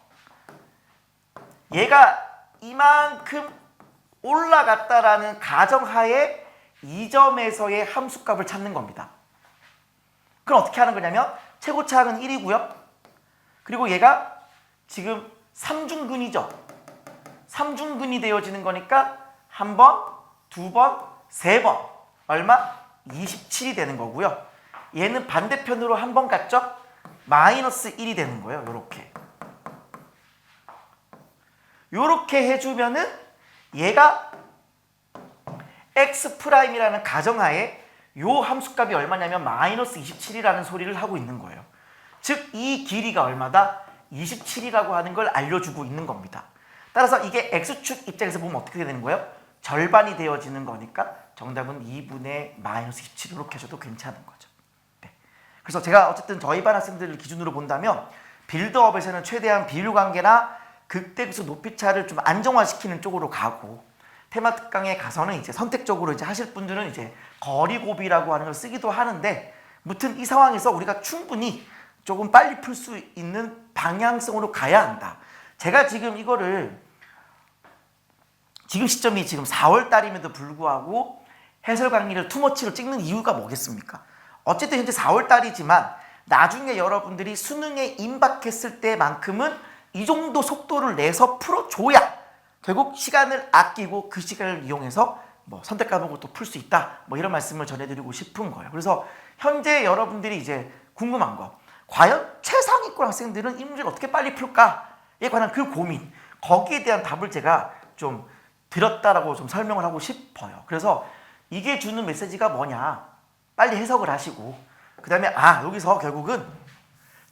얘가 이만큼 올라갔다라는 가정하에 이 점에서의 함수값을 찾는 겁니다. 그럼 어떻게 하는 거냐면 최고차항은 1이고요. 그리고 얘가 지금 3중근이죠. 3중근이 되어지는 거니까 한 번, 두 번, 세 번. 얼마? 27이 되는 거고요. 얘는 반대편으로 한 번 갔죠? 마이너스 1이 되는 거예요. 요렇게 해주면은 얘가 X'이라는 가정하에 요 함수값이 얼마냐면 마이너스 27이라는 소리를 하고 있는 거예요. 즉 이 길이가 얼마다? 27이라고 하는 걸 알려주고 있는 겁니다. 따라서 이게 X축 입장에서 보면 어떻게 되는 거예요? 절반이 되어지는 거니까 정답은 2분의 마이너스 27 이렇게 하셔도 괜찮은 거죠. 네. 그래서 제가 어쨌든 저희 반 학생들을 기준으로 본다면 빌드업에서는 최대한 비율관계나 극대극소 높이차를 좀 안정화시키는 쪽으로 가고 테마 특강에 가서는 이제 선택적으로 이제 하실 분들은 이제 거리고비라고 하는 걸 쓰기도 하는데, 무튼 이 상황에서 우리가 충분히 조금 빨리 풀 수 있는 방향성으로 가야 한다. 제가 지금 이거를 지금 시점이 지금 4월 달임에도 불구하고 해설 강의를 투머치로 찍는 이유가 뭐겠습니까? 어쨌든 현재 4월 달이지만 나중에 여러분들이 수능에 임박했을 때만큼은 이 정도 속도를 내서 풀어줘야 결국 시간을 아끼고 그 시간을 이용해서 뭐 선택 과목을 또 풀 수 있다. 뭐 이런 말씀을 전해드리고 싶은 거예요. 그래서 현재 여러분들이 이제 궁금한 거, 과연 최상위권 학생들은 이 문제를 어떻게 빨리 풀까에 관한 그 고민, 거기에 대한 답을 제가 좀 드렸다라고 좀 설명을 하고 싶어요. 그래서 이게 주는 메시지가 뭐냐, 빨리 해석을 하시고 그 다음에 여기서 결국은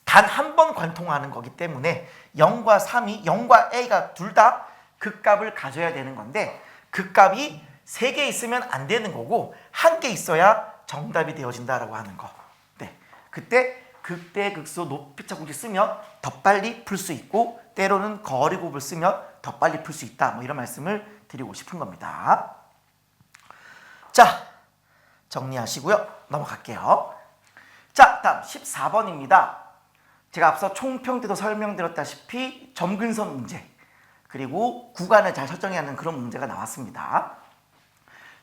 단 한 번 관통하는 거기 때문에 0과 3이 0과 a가 둘 다 극값을 가져야 되는 건데 극값이 3개 있으면 안 되는 거고 1개 있어야 정답이 되어진다라고 하는 거. 네. 그때 극대극소 높이차 공식 쓰면 더 빨리 풀 수 있고 때로는 거리곱을 쓰면 더 빨리 풀 수 있다. 뭐 이런 말씀을 드리고 싶은 겁니다. 자, 정리하시고요. 넘어갈게요. 자, 다음 14번입니다. 제가 앞서 총평 때도 설명드렸다시피 점근선 문제, 그리고 구간을 잘 설정해야 하는 그런 문제가 나왔습니다.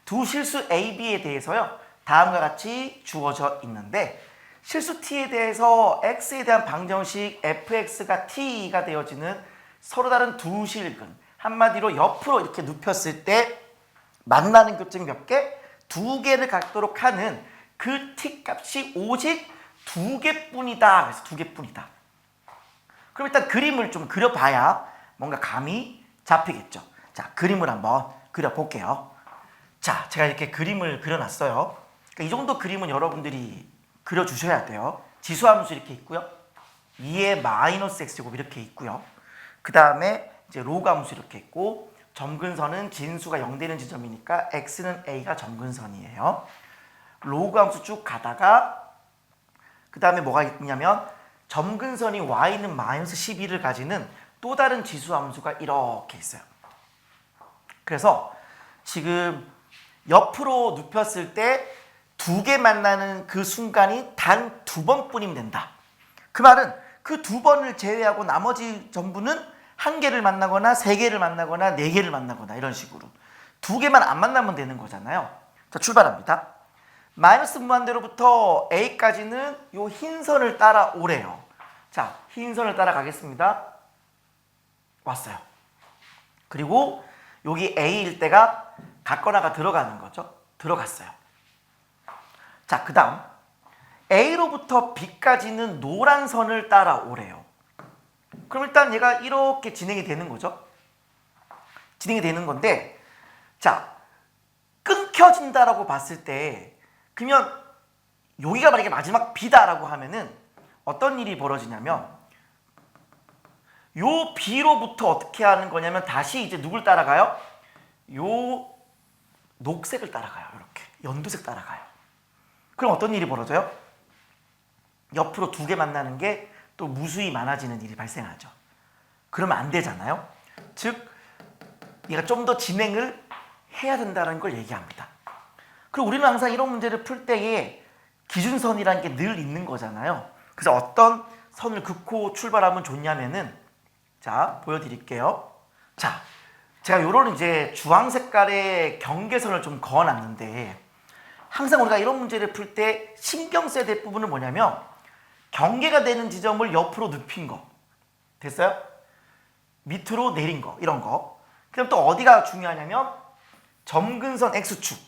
두 실수 A, B에 대해서요, 다음과 같이 주어져 있는데 실수 T에 대해서 X에 대한 방정식 fx가 T가 되어지는 서로 다른 두 실근, 한마디로 옆으로 이렇게 눕혔을 때 만나는 교점 몇 개? 2개를 갖도록 하는 그 T 값이 오직 2개뿐이다. 그래서 2개뿐이다. 그럼 일단 그림을 좀 그려봐야 뭔가 감이 잡히겠죠. 자, 그림을 한번 그려볼게요. 자, 제가 이렇게 그림을 그려놨어요. 그러니까 이 정도 그림은 여러분들이 그려주셔야 돼요. 지수함수 이렇게 있고요. 2의 마이너스 x제곱 이렇게 있고요. 그 다음에 이제 로그 함수 이렇게 있고, 점근선은 진수가 0 되는 지점이니까 x는 a가 점근선이에요. 로그 함수 쭉 가다가 그 다음에 뭐가 있냐면 점근선이 y는 마이너스 12를 가지는 또 다른 지수 함수가 이렇게 있어요. 그래서 지금 옆으로 눕혔을 때 2개 만나는 그 순간이 단 2번뿐이면 된다. 그 말은 그 2번을 제외하고 나머지 전부는 1개를 만나거나 3개를 만나거나 4개를 만나거나 이런 식으로 2개만 안 만나면 되는 거잖아요. 자, 출발합니다. 마이너스 무한대로부터 a까지는 요 흰 선을 따라 오래요. 자, 흰 선을 따라 가겠습니다. 왔어요. 그리고 여기 a일 때가 갔거나가 들어가는 거죠. 들어갔어요. 자, 그 다음 a로부터 b까지는 노란 선을 따라 오래요. 그럼 일단 얘가 이렇게 진행이 되는 거죠. 진행이 되는 건데, 자, 끊겨진다라고 봤을 때, 그러면 여기가 만약에 마지막 b다라고 하면은 어떤 일이 벌어지냐면 요 b로부터 어떻게 하는 거냐면 다시 이제 누굴 따라가요? 요 녹색을 따라가요. 이렇게 연두색 따라가요. 그럼 어떤 일이 벌어져요? 옆으로 2개 만나는 게 또 무수히 많아지는 일이 발생하죠. 그러면 안 되잖아요. 즉 얘가 좀 더 진행을 해야 된다는 걸 얘기합니다. 그리고 우리는 항상 이런 문제를 풀 때에 기준선이라는 게 늘 있는 거잖아요. 그래서 어떤 선을 긋고 출발하면 좋냐면은, 자, 보여드릴게요. 자, 제가 요런 이제 주황 색깔의 경계선을 좀 그어놨는데, 항상 우리가 이런 문제를 풀 때 신경 써야 될 부분은 뭐냐면, 경계가 되는 지점을 옆으로 눕힌 거. 됐어요? 밑으로 내린 거, 이런 거. 그럼 또 어디가 중요하냐면, 점근선 X축.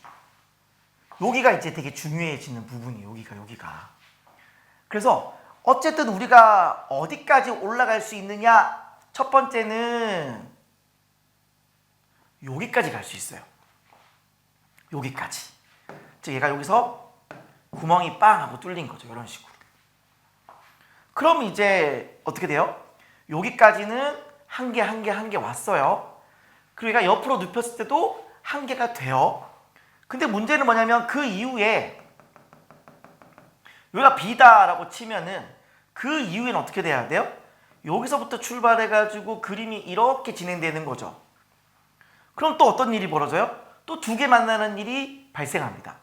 여기가 이제 되게 중요해지는 부분이에요. 여기가. 그래서 어쨌든 우리가 어디까지 올라갈 수 있느냐? 첫 번째는 여기까지 갈 수 있어요. 여기까지. 즉 얘가 여기서 구멍이 빵 하고 뚫린 거죠. 이런 식으로. 그럼 이제 어떻게 돼요? 여기까지는 한 개 왔어요. 그리고 얘가 옆으로 눕혔을 때도 한 개가 돼요. 근데 문제는 뭐냐면 그 이후에 여기가 B다라고 치면은 그 이후에는 어떻게 돼야 돼요? 여기서부터 출발해가지고 그림이 이렇게 진행되는 거죠. 그럼 또 어떤 일이 벌어져요? 또 두 개 만나는 일이 발생합니다.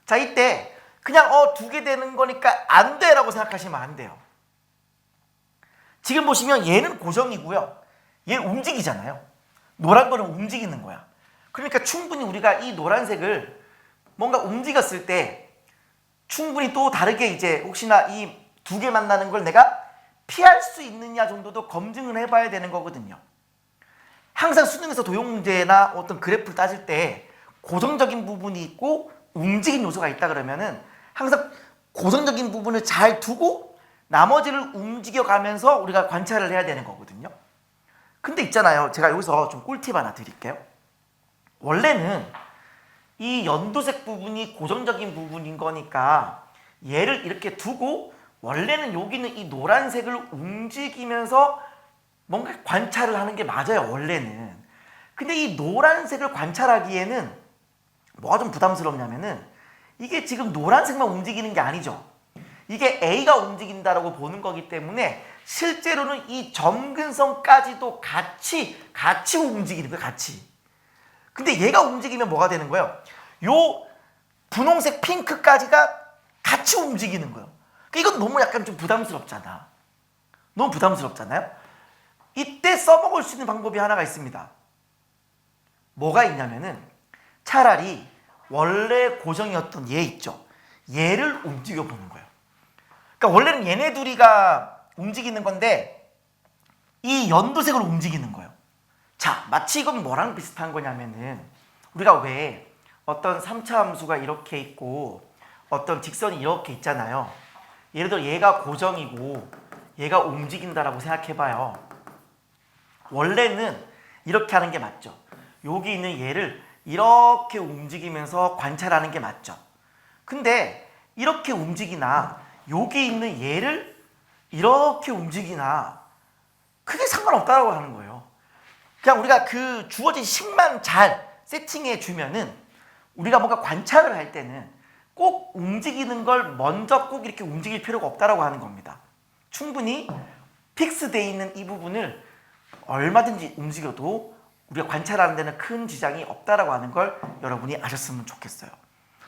자, 이때 그냥 두 개 되는 거니까 안 돼라고 생각하시면 안 돼요. 지금 보시면 얘는 고정이고요. 얘 움직이잖아요. 노란 거는 움직이는 거야. 그러니까 충분히 우리가 이 노란색을 뭔가 움직였을 때 충분히 또 다르게 이제 혹시나 이 두 개 만나는 걸 내가 피할 수 있느냐 정도도 검증을 해봐야 되는 거거든요. 항상 수능에서 도형 문제나 어떤 그래프를 따질 때 고정적인 부분이 있고 움직임 요소가 있다 그러면은 항상 고정적인 부분을 잘 두고 나머지를 움직여가면서 우리가 관찰을 해야 되는 거거든요. 근데 있잖아요. 제가 여기서 좀 꿀팁 하나 드릴게요. 원래는 이 연두색 부분이 고정적인 부분인 거니까 얘를 이렇게 두고 원래는 여기는 이 노란색을 움직이면서 뭔가 관찰을 하는 게 맞아요. 원래는. 근데 이 노란색을 관찰하기에는 뭐가 좀 부담스럽냐면은 이게 지금 노란색만 움직이는 게 아니죠. 이게 A가 움직인다라고 보는 거기 때문에 실제로는 이 점근선까지도 같이 움직이는 거예요. 같이. 근데 얘가 움직이면 뭐가 되는 거예요? 요 분홍색 핑크까지가 같이 움직이는 거예요. 그러니까 이건 너무 약간 좀 부담스럽잖아. 너무 부담스럽잖아요. 이때 써먹을 수 있는 방법이 하나가 있습니다. 뭐가 있냐면은 차라리 원래 고정이었던 얘 있죠. 얘를 움직여 보는 거예요. 그러니까 원래는 얘네 둘이가 움직이는 건데 이 연두색으로 움직이는 거예요. 자, 마치 이건 뭐랑 비슷한 거냐면은 우리가 왜 어떤 3차 함수가 이렇게 있고 어떤 직선이 이렇게 있잖아요. 예를 들어 얘가 고정이고 얘가 움직인다라고 생각해봐요. 원래는 이렇게 하는 게 맞죠. 여기 있는 얘를 이렇게 움직이면서 관찰하는 게 맞죠. 근데 이렇게 움직이나 여기 있는 얘를 이렇게 움직이나 크게 상관없다고 하는 거예요. 그냥 우리가 그 주어진 식만 잘 세팅해 주면은 우리가 뭔가 관찰을 할 때는 꼭 움직이는 걸 먼저 꼭 이렇게 움직일 필요가 없다라고 하는 겁니다. 충분히 픽스되어 있는 이 부분을 얼마든지 움직여도 우리가 관찰하는 데는 큰 지장이 없다라고 하는 걸 여러분이 아셨으면 좋겠어요.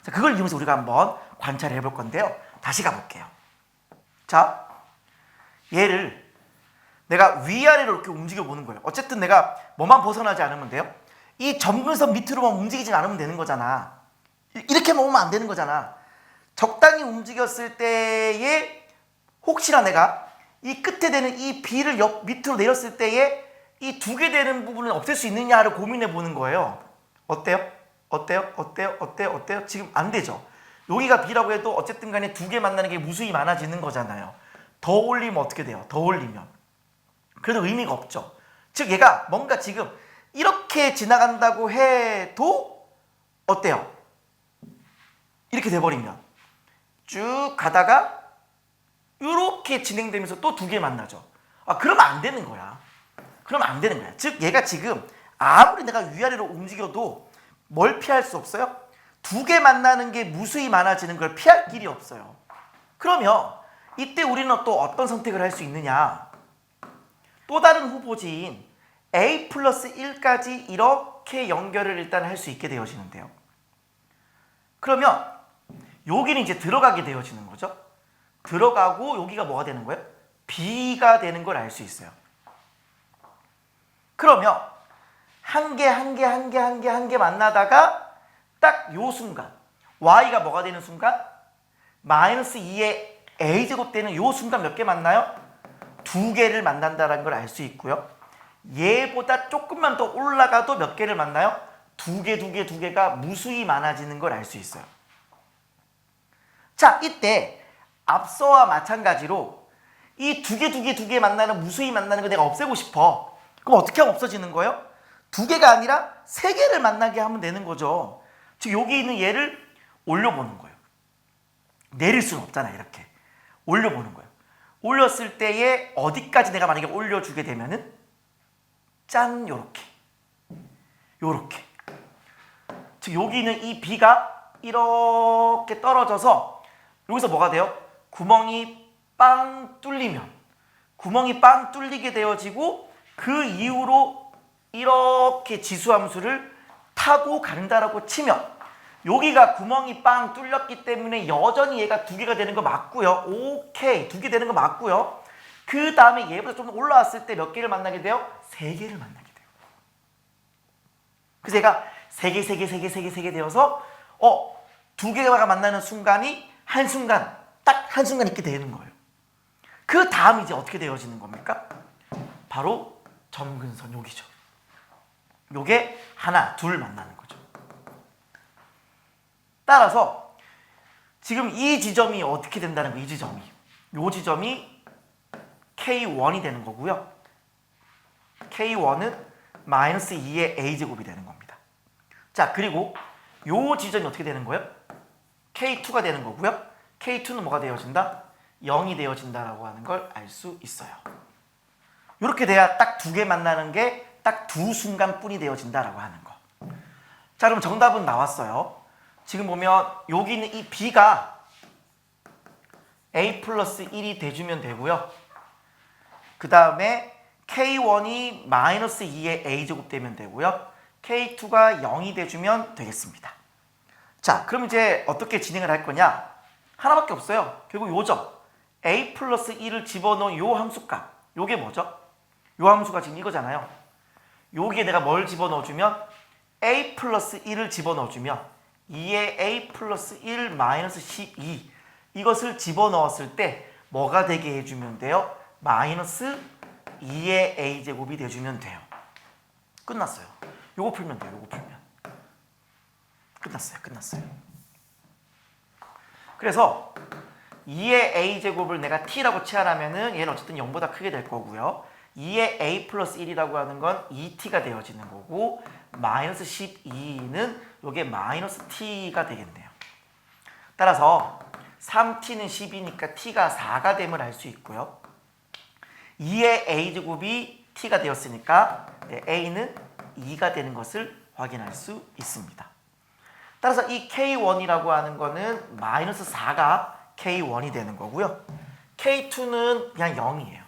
자, 그걸 이용해서 우리가 한번 관찰해 볼 건데요. 다시 가볼게요. 자, 얘를 내가 위아래로 이렇게 움직여 보는 거예요. 어쨌든 내가 뭐만 벗어나지 않으면 돼요. 이 점근선 밑으로만 움직이지 않으면 되는 거잖아. 이렇게 먹으면 안 되는 거잖아. 적당히 움직였을 때에 혹시나 내가 이 끝에 되는 이 B를 밑으로 내렸을 때에 이 두 개 되는 부분을 없앨 수 있느냐를 고민해 보는 거예요. 어때요? 어때요? 지금 안 되죠. 여기가 B라고 해도 어쨌든 간에 두 개 만나는 게 무수히 많아지는 거잖아요. 더 올리면 어떻게 돼요? 더 올리면. 그래도 의미가 없죠. 즉 얘가 뭔가 지금 이렇게 지나간다고 해도 어때요? 이렇게 돼버리면 쭉 가다가 이렇게 진행되면서 또 두 개 만나죠. 그러면 안 되는 거야. 즉 얘가 지금 아무리 내가 위아래로 움직여도 뭘 피할 수 없어요? 두 개 만나는 게 무수히 많아지는 걸 피할 길이 없어요. 그러면 이때 우리는 또 어떤 선택을 할 수 있느냐? 또 다른 후보지인 A 플러스 1까지 이렇게 이렇게 연결을 일단 할 수 있게 되어지는데요. 그러면 여기는 이제 들어가게 되어지는 거죠. 들어가고 여기가 뭐가 되는 거예요? B가 되는 걸 알 수 있어요. 그러면 한 개 만나다가 딱 요 순간 Y가 뭐가 되는 순간? 마이너스 2의 A제곱 되는 요 순간 몇 개 만나요? 두 개를 만난다는 걸 알 수 있고요. 얘보다 조금만 더 올라가도 몇 개를 만나요? 두 개가 무수히 많아지는 걸 알 수 있어요. 자, 이때 앞서와 마찬가지로 이 두 개 만나는 무수히 만나는 거 내가 없애고 싶어. 그럼 어떻게 하면 없어지는 거예요? 두 개가 아니라 세 개를 만나게 하면 되는 거죠. 즉 여기 있는 얘를 올려보는 거예요. 내릴 수는 없잖아. 이렇게 올려보는 거예요. 올렸을 때에 어디까지 내가 만약에 올려주게 되면은 짠, 요렇게 즉 여기 있는 이 B가 이렇게 떨어져서 여기서 뭐가 돼요? 구멍이 빵 뚫리게 되어지고 그 이후로 이렇게 지수함수를 타고 간다라고 치면 여기가 구멍이 빵 뚫렸기 때문에 여전히 얘가 두 개가 되는 거 맞고요. 오케이, 두 개 되는 거 맞고요. 그 다음에 얘보다 좀 올라왔을 때 몇 개를 만나게 돼요? 세 개를 만나게 돼요. 그래서 얘가 세 개 되어서 두 개가 만나는 순간이 딱 한순간 있게 되는 거예요. 그 다음 이제 어떻게 되어지는 겁니까? 바로 점근선 여기죠. 요게 하나, 둘 만나는 거죠. 따라서 지금 이 지점이 어떻게 된다는 거예요? 이 지점이 K1이 되는 거고요. K1은 마이너스 2의 A제곱이 되는 겁니다. 자, 그리고 이 지점이 어떻게 되는 거예요? K2가 되는 거고요. K2는 뭐가 되어진다? 0이 되어진다라고 하는 걸 알 수 있어요. 이렇게 돼야 딱 두 개 만나는 게 딱 두 순간뿐이 되어진다라고 하는 거. 자, 그럼 정답은 나왔어요. 지금 보면 여기 있는 이 B가 A 플러스 1이 돼주면 되고요. 그 다음에 K1이 마이너스 2의 A제곱 되면 되고요. K2가 0이 돼주면 되겠습니다. 자, 그럼 이제 어떻게 진행을 할 거냐? 하나밖에 없어요. 결국 요점 A 플러스 1을 집어넣은 요 함수값, 요게 뭐죠? 요 함수가 지금 이거잖아요. 여기에 내가 뭘 집어넣어주면 A 플러스 1을 집어넣어주면 2의 A 플러스 1 마이너스 12 이것을 집어넣었을 때 뭐가 되게 해주면 돼요? 마이너스 2의 A제곱이 돼주면 돼요. 끝났어요. 요거 풀면 돼요. 끝났어요. 그래서 2의 A제곱을 내가 T라고 치환하면은 얘는 어쨌든 0보다 크게 될 거고요. 2의 A 플러스 1이라고 하는 건 2T가 되어지는 거고 마이너스 12는 요게 마이너스 T가 되겠네요. 따라서 3T는 10이니까 T가 4가 됨을 알 수 있고요. 2의 A제곱이 T가 되었으니까 A는 2가 되는 것을 확인할 수 있습니다. 따라서 이 K1이라고 하는 거는 마이너스 4가 K1이 되는 거고요. K2는 그냥 0이에요.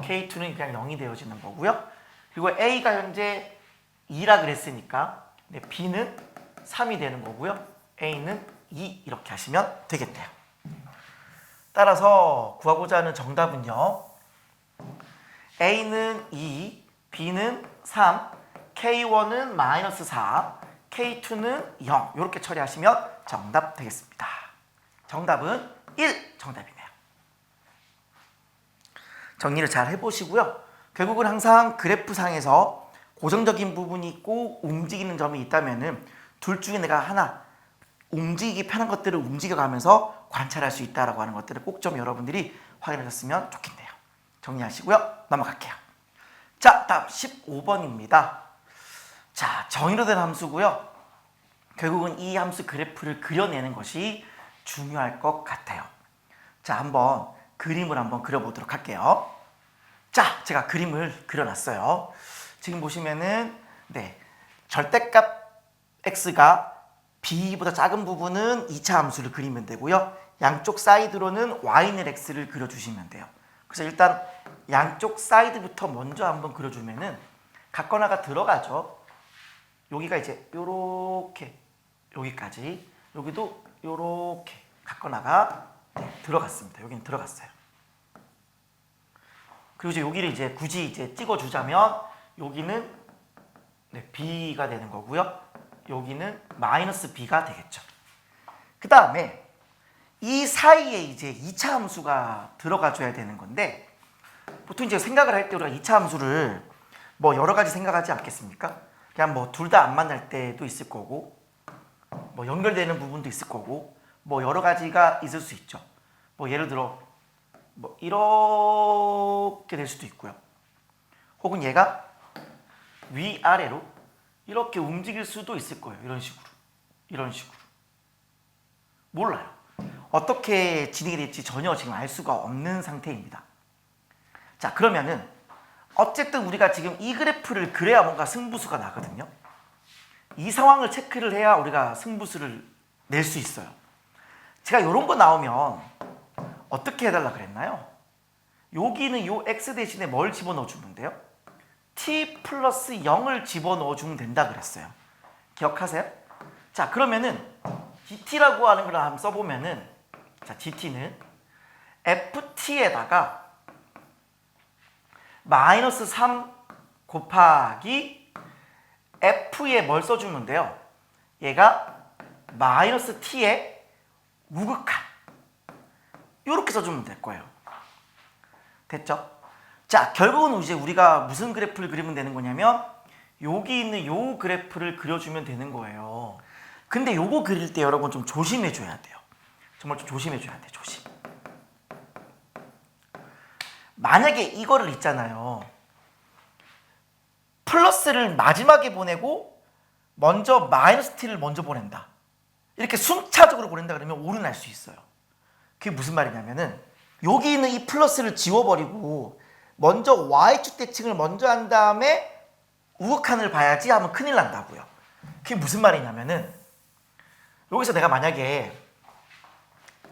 K2는 그냥 0이 되어지는 거고요. 그리고 A가 현재 2라 그랬으니까 B는 3이 되는 거고요. A는 2 이렇게 하시면 되겠네요. 따라서 구하고자 하는 정답은요. A는 2, B는 3, K1은 마이너스 4, K2는 0 이렇게 처리하시면 정답 되겠습니다. 정답은 1 정답이네요. 정리를 잘 해보시고요. 결국은 항상 그래프상에서 고정적인 부분이 있고 움직이는 점이 있다면은 둘 중에 내가 하나 움직이기 편한 것들을 움직여가면서 관찰할 수 있다라고 하는 것들을 꼭 좀 여러분들이 확인하셨으면 좋겠네요. 정리하시고요. 넘어갈게요. 자, 다음 15번입니다. 자, 정의로 된 함수고요. 결국은 이 함수 그래프를 그려내는 것이 중요할 것 같아요. 자, 한번 그림을 한번 그려보도록 할게요. 자, 제가 그림을 그려놨어요. 지금 보시면은 절대값 x가 b보다 작은 부분은 2차 함수를 그리면 되고요. 양쪽 사이드로는 y는 x를 그려주시면 돼요. 그래서 일단 양쪽 사이드부터 먼저 한번 그려주면은 갖거나가 들어가죠. 여기가 이제 요렇게 여기까지, 여기도 요렇게 갖거나가 들어갔습니다. 여기는 들어갔어요. 그리고 이제 여기를 이제 굳이 이제 찍어주자면 여기는 B가 되는 거고요. 여기는 마이너스 B가 되겠죠. 그 다음에 이 사이에 이제 2차 함수가 들어가 줘야 되는 건데, 보통 이제 생각을 할 때 우리가 2차 함수를 뭐 여러 가지 생각하지 않겠습니까? 그냥 뭐 둘 다 안 만날 때도 있을 거고, 뭐 연결되는 부분도 있을 거고, 뭐 여러 가지가 있을 수 있죠. 뭐 예를 들어 뭐 이렇게 될 수도 있고요. 혹은 얘가 위아래로 이렇게 움직일 수도 있을 거예요. 이런 식으로. 이런 식으로. 몰라요. 어떻게 진행이 될지 전혀 지금 알 수가 없는 상태입니다. 자, 그러면은 어쨌든 우리가 지금 이 그래프를 그려야 뭔가 승부수가 나거든요. 이 상황을 체크를 해야 우리가 승부수를 낼 수 있어요. 제가 이런 거 나오면 어떻게 해달라 그랬나요? 여기는 요 x 대신에 뭘 집어넣어 주면 돼요? t 플러스 0을 집어넣어 주면 된다 그랬어요. 기억하세요? 자, 그러면은 gt라고 하는 걸 한번 써보면은, 자, gt는 ft에다가 마이너스 3 곱하기 f에 뭘 써주면 돼요? 얘가 마이너스 t의 우극한, 이렇게 써주면 될 거예요. 됐죠? 자, 결국은 이제 우리가 무슨 그래프를 그리면 되는 거냐면 여기 있는 요 그래프를 그려주면 되는 거예요. 근데 요거 그릴 때 여러분 좀 조심해 줘야 돼요. 정말 좀 조심해 줘야 돼요. 조심. 만약에 이거를 있잖아요. 플러스를 마지막에 보내고 먼저 마이너스 t를 먼저 보낸다. 이렇게 순차적으로 보낸다 그러면 오류 날 수 있어요. 그게 무슨 말이냐면은 여기 있는 이 플러스를 지워버리고 먼저 y축 대칭을 먼저 한 다음에 우극한을 봐야지 하면 큰일 난다고요. 그게 무슨 말이냐면은 여기서 내가 만약에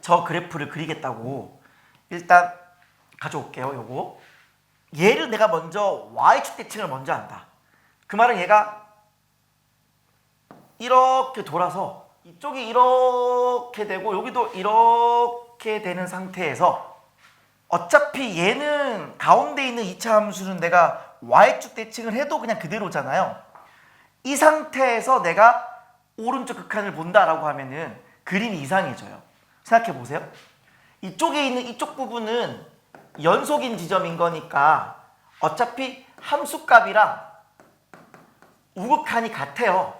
저 그래프를 그리겠다고 일단 가져올게요. 요거 얘를 내가 먼저 y축 대칭을 먼저 한다. 그 말은 얘가 이렇게 돌아서 이쪽이 이렇게 되고 여기도 이렇게 되는 상태에서 어차피 얘는 가운데 있는 2차 함수는 내가 y축 대칭을 해도 그냥 그대로잖아요. 이 상태에서 내가 오른쪽 극한을 본다라고 하면은 그림이 이상해져요. 생각해 보세요. 이쪽에 있는 이쪽 부분은 연속인 지점인 거니까 어차피 함수값이랑 우극한이 같아요.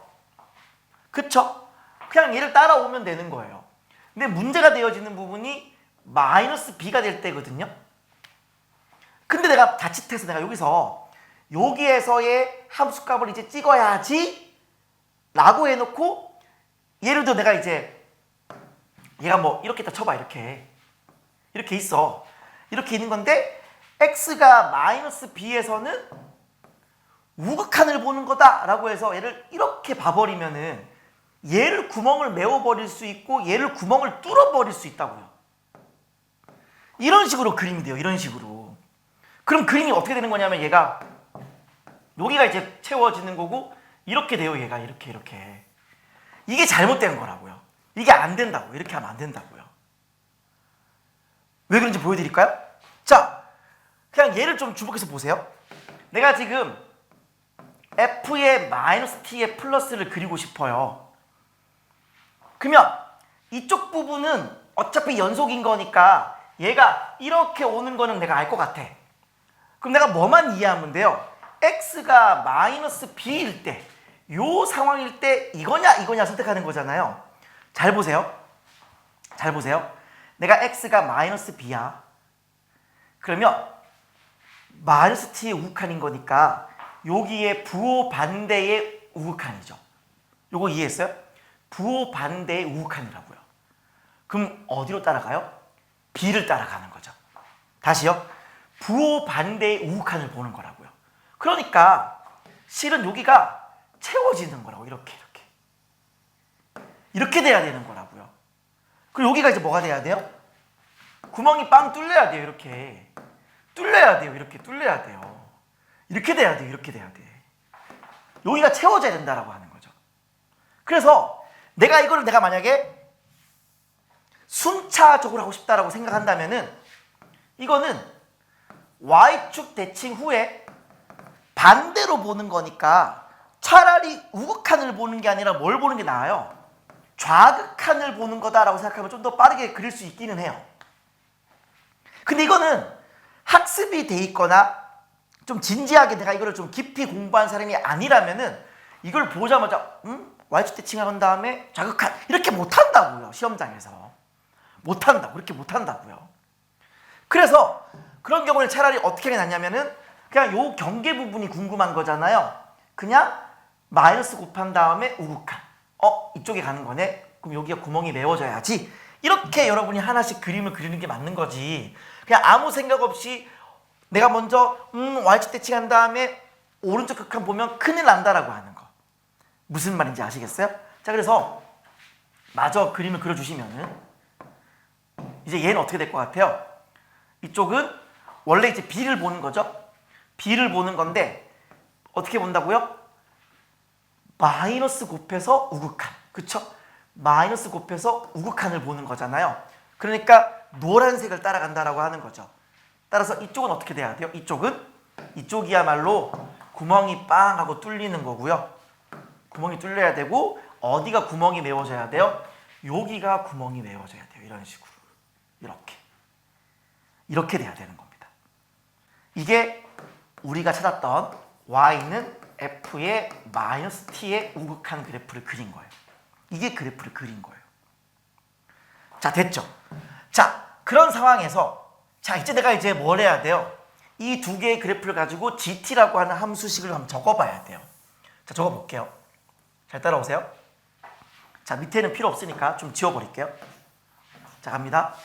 그쵸? 그냥 얘를 따라오면 되는 거예요. 근데 문제가 되어지는 부분이 마이너스 b가 될 때거든요. 근데 내가 자칫해서 내가 여기에서의 함수값을 이제 찍어야지 라고 해놓고, 예를 들어 내가 이제 얘가 뭐 이렇게 다 쳐봐. 이렇게 있어. 이렇게 있는 건데 x가 마이너스 b에서는 우극한을 보는 거다 라고 해서 얘를 이렇게 봐버리면은 얘를 구멍을 메워버릴 수 있고 얘를 구멍을 뚫어버릴 수 있다고요. 이런 식으로 그림이 돼요. 이런 식으로. 그럼 그림이 어떻게 되는 거냐면 얘가 여기가 이제 채워지는 거고 이렇게 돼요. 얘가 이렇게. 이게 잘못된 거라고요. 이게 안 된다고. 이렇게 하면 안 된다고요. 왜 그런지 보여드릴까요? 자, 그냥 얘를 좀 주목해서 보세요. 내가 지금 f의 마이너스 t의 플러스를 그리고 싶어요. 그러면 이쪽 부분은 어차피 연속인 거니까 얘가 이렇게 오는 거는 내가 알 것 같아. 그럼 내가 뭐만 이해하면 돼요? x가 마이너스 b일 때, 요 상황일 때 이거냐 선택하는 거잖아요. 잘 보세요. 내가 x가 마이너스 b야. 그러면 마이너스 t의 우극한인 거니까 여기에 부호 반대의 우극한이죠. 요거 이해했어요? 부호 반대의 우극한이라고요. 그럼 어디로 따라가요? b를 따라가는 거죠. 다시요. 부호 반대의 우극한을 보는 거라고요. 그러니까 실은 여기가 채워지는 거라고. 이렇게 돼야 되는 거라고요. 그리고 여기가 이제 뭐가 돼야 돼요? 구멍이 빵 뚫려야 돼요. 이렇게 뚫려야 돼요. 이렇게 돼야 돼요. 이렇게 돼야 돼. 여기가 채워져야 된다라고 하는 거죠. 그래서 내가 만약에 순차적으로 하고 싶다라고 생각한다면은 이거는 Y축 대칭 후에 반대로 보는 거니까 차라리 우극한을 보는 게 아니라 뭘 보는 게 나아요? 좌극한을 보는 거다라고 생각하면 좀 더 빠르게 그릴 수 있기는 해요. 근데 이거는 학습이 돼 있거나 좀 진지하게 내가 이거를 좀 깊이 공부한 사람이 아니라면은 이걸 보자마자 Y축 대칭을 한 다음에 좌극한 이렇게 못한다고요. 시험장에서 못한다고, 그렇게 못한다고요. 그래서 그런 경우는 차라리 어떻게 하게 낫냐면은 그냥 요 경계 부분이 궁금한 거잖아요. 그냥 마이너스 곱한 다음에 우극한. 이쪽에 가는 거네. 그럼 여기가 구멍이 메워져야지. 이렇게 여러분이 하나씩 그림을 그리는 게 맞는 거지. 그냥 아무 생각 없이 내가 먼저 Y축 대칭한 다음에 오른쪽 극한 보면 큰일 난다라고 하는 거. 무슨 말인지 아시겠어요? 자, 그래서 마저 그림을 그려주시면은 이제 얘는 어떻게 될 것 같아요? 이쪽은 원래 이제 B를 보는 거죠. B를 보는 건데 어떻게 본다고요? 마이너스 곱해서 우극한. 그쵸? 마이너스 곱해서 우극한을 보는 거잖아요. 그러니까 노란색을 따라간다라고 하는 거죠. 따라서 이쪽은 어떻게 돼야 돼요? 이쪽이야말로 구멍이 빵 하고 뚫리는 거고요. 구멍이 뚫려야 되고 어디가 구멍이 메워져야 돼요? 여기가 구멍이 메워져야 돼요. 이런 식으로. 이렇게 돼야 되는 겁니다. 이게 우리가 찾았던 y는 f의 마이너스 t의 우극한 그래프를 그린 거예요. 이게 그래프를 그린 거예요. 자, 됐죠? 자, 그런 상황에서 자, 이제 내가 뭘 해야 돼요? 이 두 개의 그래프를 가지고 gt라고 하는 함수식을 한번 적어봐야 돼요. 자, 적어볼게요. 잘 따라오세요. 자, 밑에는 필요 없으니까 좀 지워버릴게요. 자, 갑니다.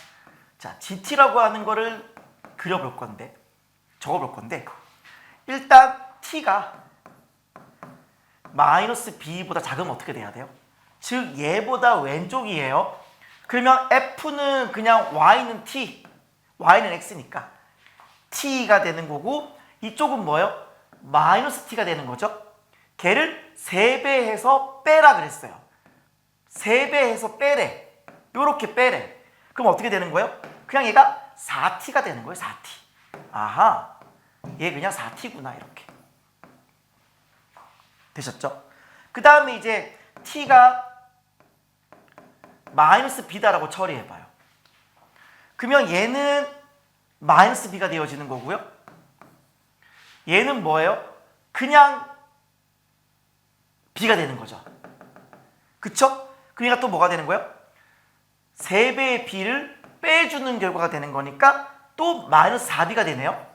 자, gt라고 하는 거를 그려볼 건데, 적어볼 건데, 일단 t가 마이너스 b보다 작으면 어떻게 돼야 돼요? 즉 얘보다 왼쪽이에요. 그러면 f는 그냥 y는 t, y는 x니까 t가 되는 거고 이쪽은 뭐예요? 마이너스 t가 되는 거죠. 걔를 3배해서 빼라 그랬어요. 3배해서 빼래. 요렇게 빼래. 그럼 어떻게 되는 거예요? 그냥 얘가 4t가 되는 거예요. 4t. 아하, 얘 그냥 4t구나 이렇게. 되셨죠? 그 다음에 이제 t가 마이너스 b다라고 처리해봐요. 그러면 얘는 마이너스 b가 되어지는 거고요. 얘는 뭐예요? 그냥 b가 되는 거죠. 그쵸? 그러니까 또 뭐가 되는 거예요? 3배의 b를 빼주는 결과가 되는 거니까 또 마이너스 4b가 되네요.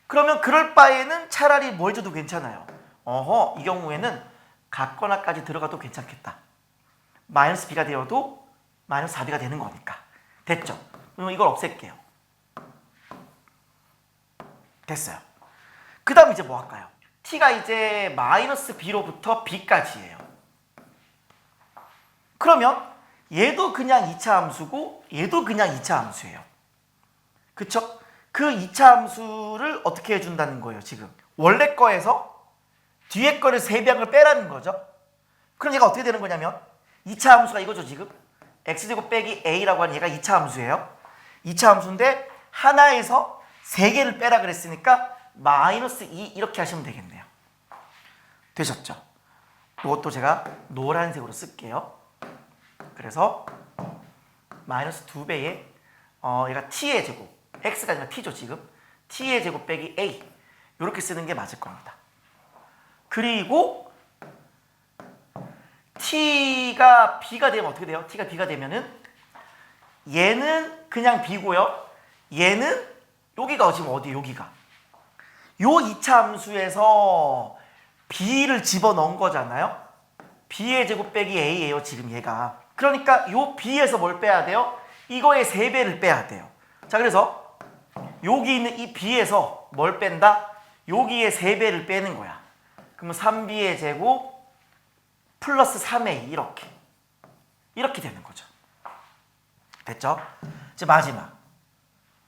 그러면 그럴 바에는 차라리 뭐 해줘도 괜찮아요. 이 경우에는 같거나까지 들어가도 괜찮겠다. 마이너스 b가 되어도 마이너스 4b가 되는 거니까. 됐죠? 그럼 이걸 없앨게요. 됐어요. 그 다음 이제 뭐 할까요? t가 이제 마이너스 b로부터 b까지예요. 그러면 얘도 그냥 2차 함수고 얘도 그냥 2차 함수예요. 그쵸? 그 2차 함수를 어떻게 해준다는 거예요, 지금? 원래 거에서 뒤에 거를 3배를 빼라는 거죠. 그럼 얘가 어떻게 되는 거냐면 2차 함수가 이거죠, 지금. x제곱 빼기 a라고 하는 얘가 2차 함수예요. 2차 함수인데 하나에서 3개를 빼라 그랬으니까 마이너스 2 이렇게 하시면 되겠네요. 되셨죠? 이것도 제가 노란색으로 쓸게요. 그래서 마이너스 2배의 얘가 t의 제곱, x가 아니라 t죠 지금. t의 제곱 빼기 a 이렇게 쓰는 게 맞을 겁니다. 그리고 t가 b가 되면 어떻게 돼요? t가 b가 되면은 얘는 그냥 b고요. 얘는 여기가 지금 어디 여기가 요 2차 함수에서 b를 집어넣은 거잖아요. b의 제곱 빼기 a예요 지금 얘가. 그러니까 요 b에서 뭘 빼야 돼요? 이거의 3배를 빼야 돼요. 자, 그래서 여기 있는 이 b에서 뭘 뺀다? 여기에 3배를 빼는 거야. 그러면 3b의 제곱 플러스 3a 이렇게 되는 거죠. 됐죠? 이제 마지막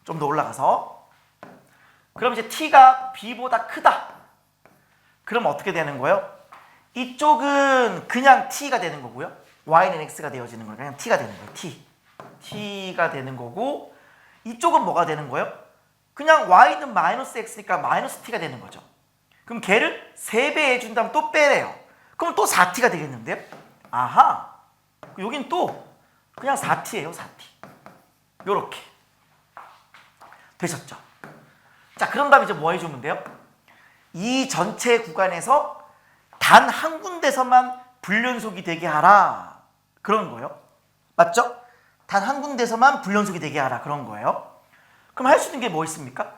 좀 더 올라가서 그럼 이제 t가 b보다 크다. 그럼 어떻게 되는 거예요? 이쪽은 그냥 t가 되는 거고요. y는 x가 되어지는 거예요. 그냥 t가 되는 거예요. t가 되는 거고 이쪽은 뭐가 되는 거예요? 그냥 y는 마이너스 x니까 마이너스 t가 되는 거죠. 그럼 걔를 3배 해준다면 또 빼래요. 그럼 또 4t가 되겠는데요? 아하! 여긴 또 그냥 4t예요. 4t. 요렇게 되셨죠? 자, 그런 다음에 이제 뭐 해주면 돼요? 이 전체 구간에서 단 한 군데서만 불연속이 되게 하라. 그런 거예요. 맞죠? 단 한 군데서만 불연속이 되게 하라. 그런 거예요. 그럼 할 수 있는 게 뭐 있습니까?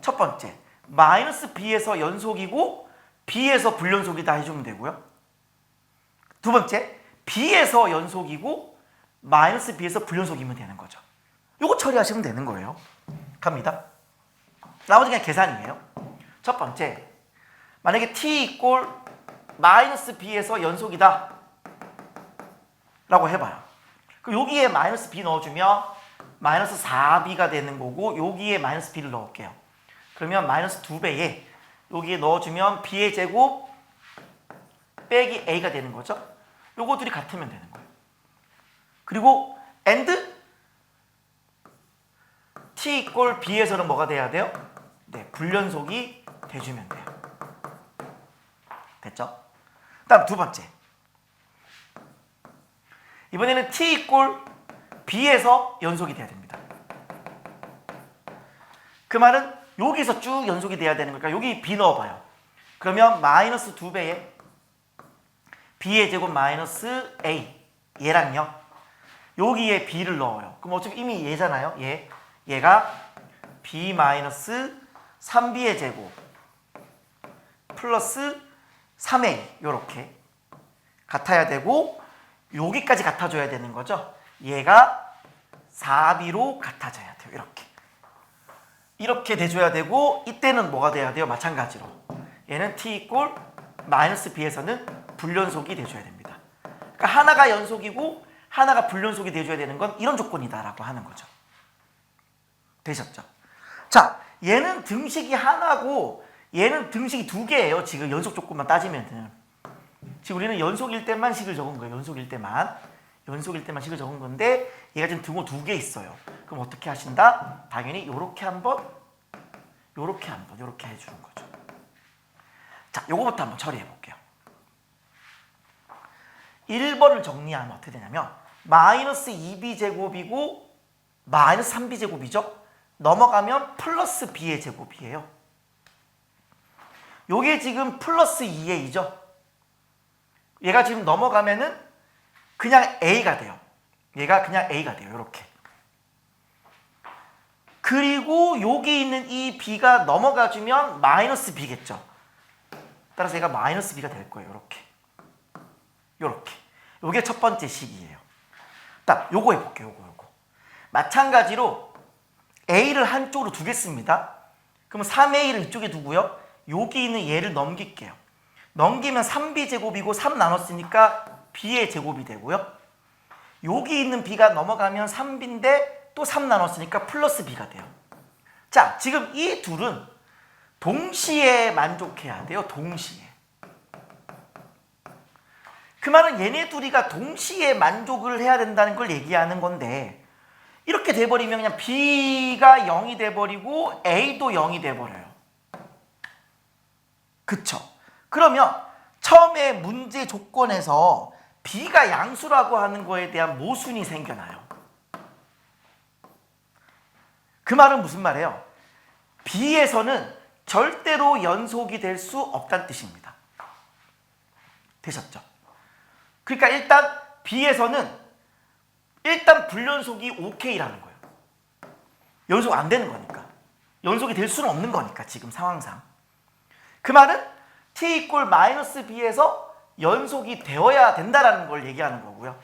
첫 번째, 마이너스 b에서 연속이고 b에서 불연속이다 해주면 되고요. 두 번째, b에서 연속이고 마이너스 b에서 불연속이면 되는 거죠. 요거 처리하시면 되는 거예요. 갑니다. 나머지 그냥 계산이에요. 첫 번째, 만약에 t 이꼴 마이너스 b에서 연속이다 라고 해봐요. 그럼 여기에 마이너스 b 넣어주면 마이너스 4b가 되는 거고 여기에 마이너스 b를 넣을게요. 그러면 마이너스 2배에 여기에 넣어주면 b의 제곱 빼기 a가 되는 거죠. 요거 둘이 같으면 되는 거예요. 그리고 and t 이꼴 b에서는 뭐가 돼야 돼요? 네, 불연속이 돼주면 돼요. 됐죠? 다음 두 번째, 이번에는 t 이꼴 b에서 연속이 돼야 됩니다. 그 말은 여기서 쭉 연속이 돼야 되는 거니까 여기 b 넣어봐요. 그러면 마이너스 2배에 b의 제곱 마이너스 a 얘랑요 여기에 b를 넣어요. 그럼 어차피 이미 얘잖아요. 얘가 b 마이너스 3b의 제곱 플러스 3a 요렇게 같아야 되고 여기까지 같아줘야 되는 거죠. 얘가 4b로 같아져야 돼요. 이렇게 돼줘야 되고 이때는 뭐가 돼야 돼요? 마찬가지로 얘는 t 이꼴 마이너스 b에서는 불연속이 돼줘야 됩니다. 그러니까 하나가 연속이고 하나가 불연속이 돼줘야 되는 건 이런 조건이다 라고 하는 거죠. 되셨죠? 자, 얘는 등식이 하나고 얘는 등식이 2개예요. 지금 연속 조건만 따지면은 지금 우리는 연속일 때만 식을 적은 거예요. 연속일 때만 식을 적은 건데 얘가 지금 등호 2개 있어요. 그럼 어떻게 하신다? 당연히 요렇게 한번 요렇게 해주는 거죠. 자, 요거부터 한번 처리해 볼게요. 1번을 정리하면 어떻게 되냐면 마이너스 2b 제곱이고 마이너스 3b 제곱이죠. 넘어가면 플러스 b의 제곱이에요. 요게 지금 플러스 2a죠. 얘가 지금 넘어가면은 그냥 a가 돼요. 얘가 그냥 a가 돼요. 이렇게. 그리고 여기 있는 이 b가 넘어가주면 마이너스 b겠죠. 따라서 얘가 마이너스 b가 될 거예요. 요렇게. 요게 첫 번째 식이에요. 딱 요거 해볼게요. 요거. 마찬가지로 a를 한쪽으로 두겠습니다. 그러면 3a를 이쪽에 두고요. 여기 있는 얘를 넘길게요. 넘기면 3b 제곱이고 3 나눴으니까 b의 제곱이 되고요. 여기 있는 b가 넘어가면 3b인데 또 3 나눴으니까 플러스 b가 돼요. 자, 지금 이 둘은 동시에 만족해야 돼요. 동시에. 그 말은 얘네 둘이가 동시에 만족을 해야 된다는 걸 얘기하는 건데 이렇게 돼버리면 그냥 b가 0이 돼버리고 a도 0이 돼버려요. 그쵸? 그러면 처음에 문제 조건에서 b가 양수라고 하는 거에 대한 모순이 생겨나요. 그 말은 무슨 말이에요? b에서는 절대로 연속이 될 수 없다는 뜻입니다. 되셨죠? 그러니까 일단 b에서는 일단 불연속이 OK라는 거예요. 연속 안 되는 거니까. 연속이 될 수는 없는 거니까 지금 상황상. 그 말은 t 이꼴 마이너스 b에서 연속이 되어야 된다라는 걸 얘기하는 거고요.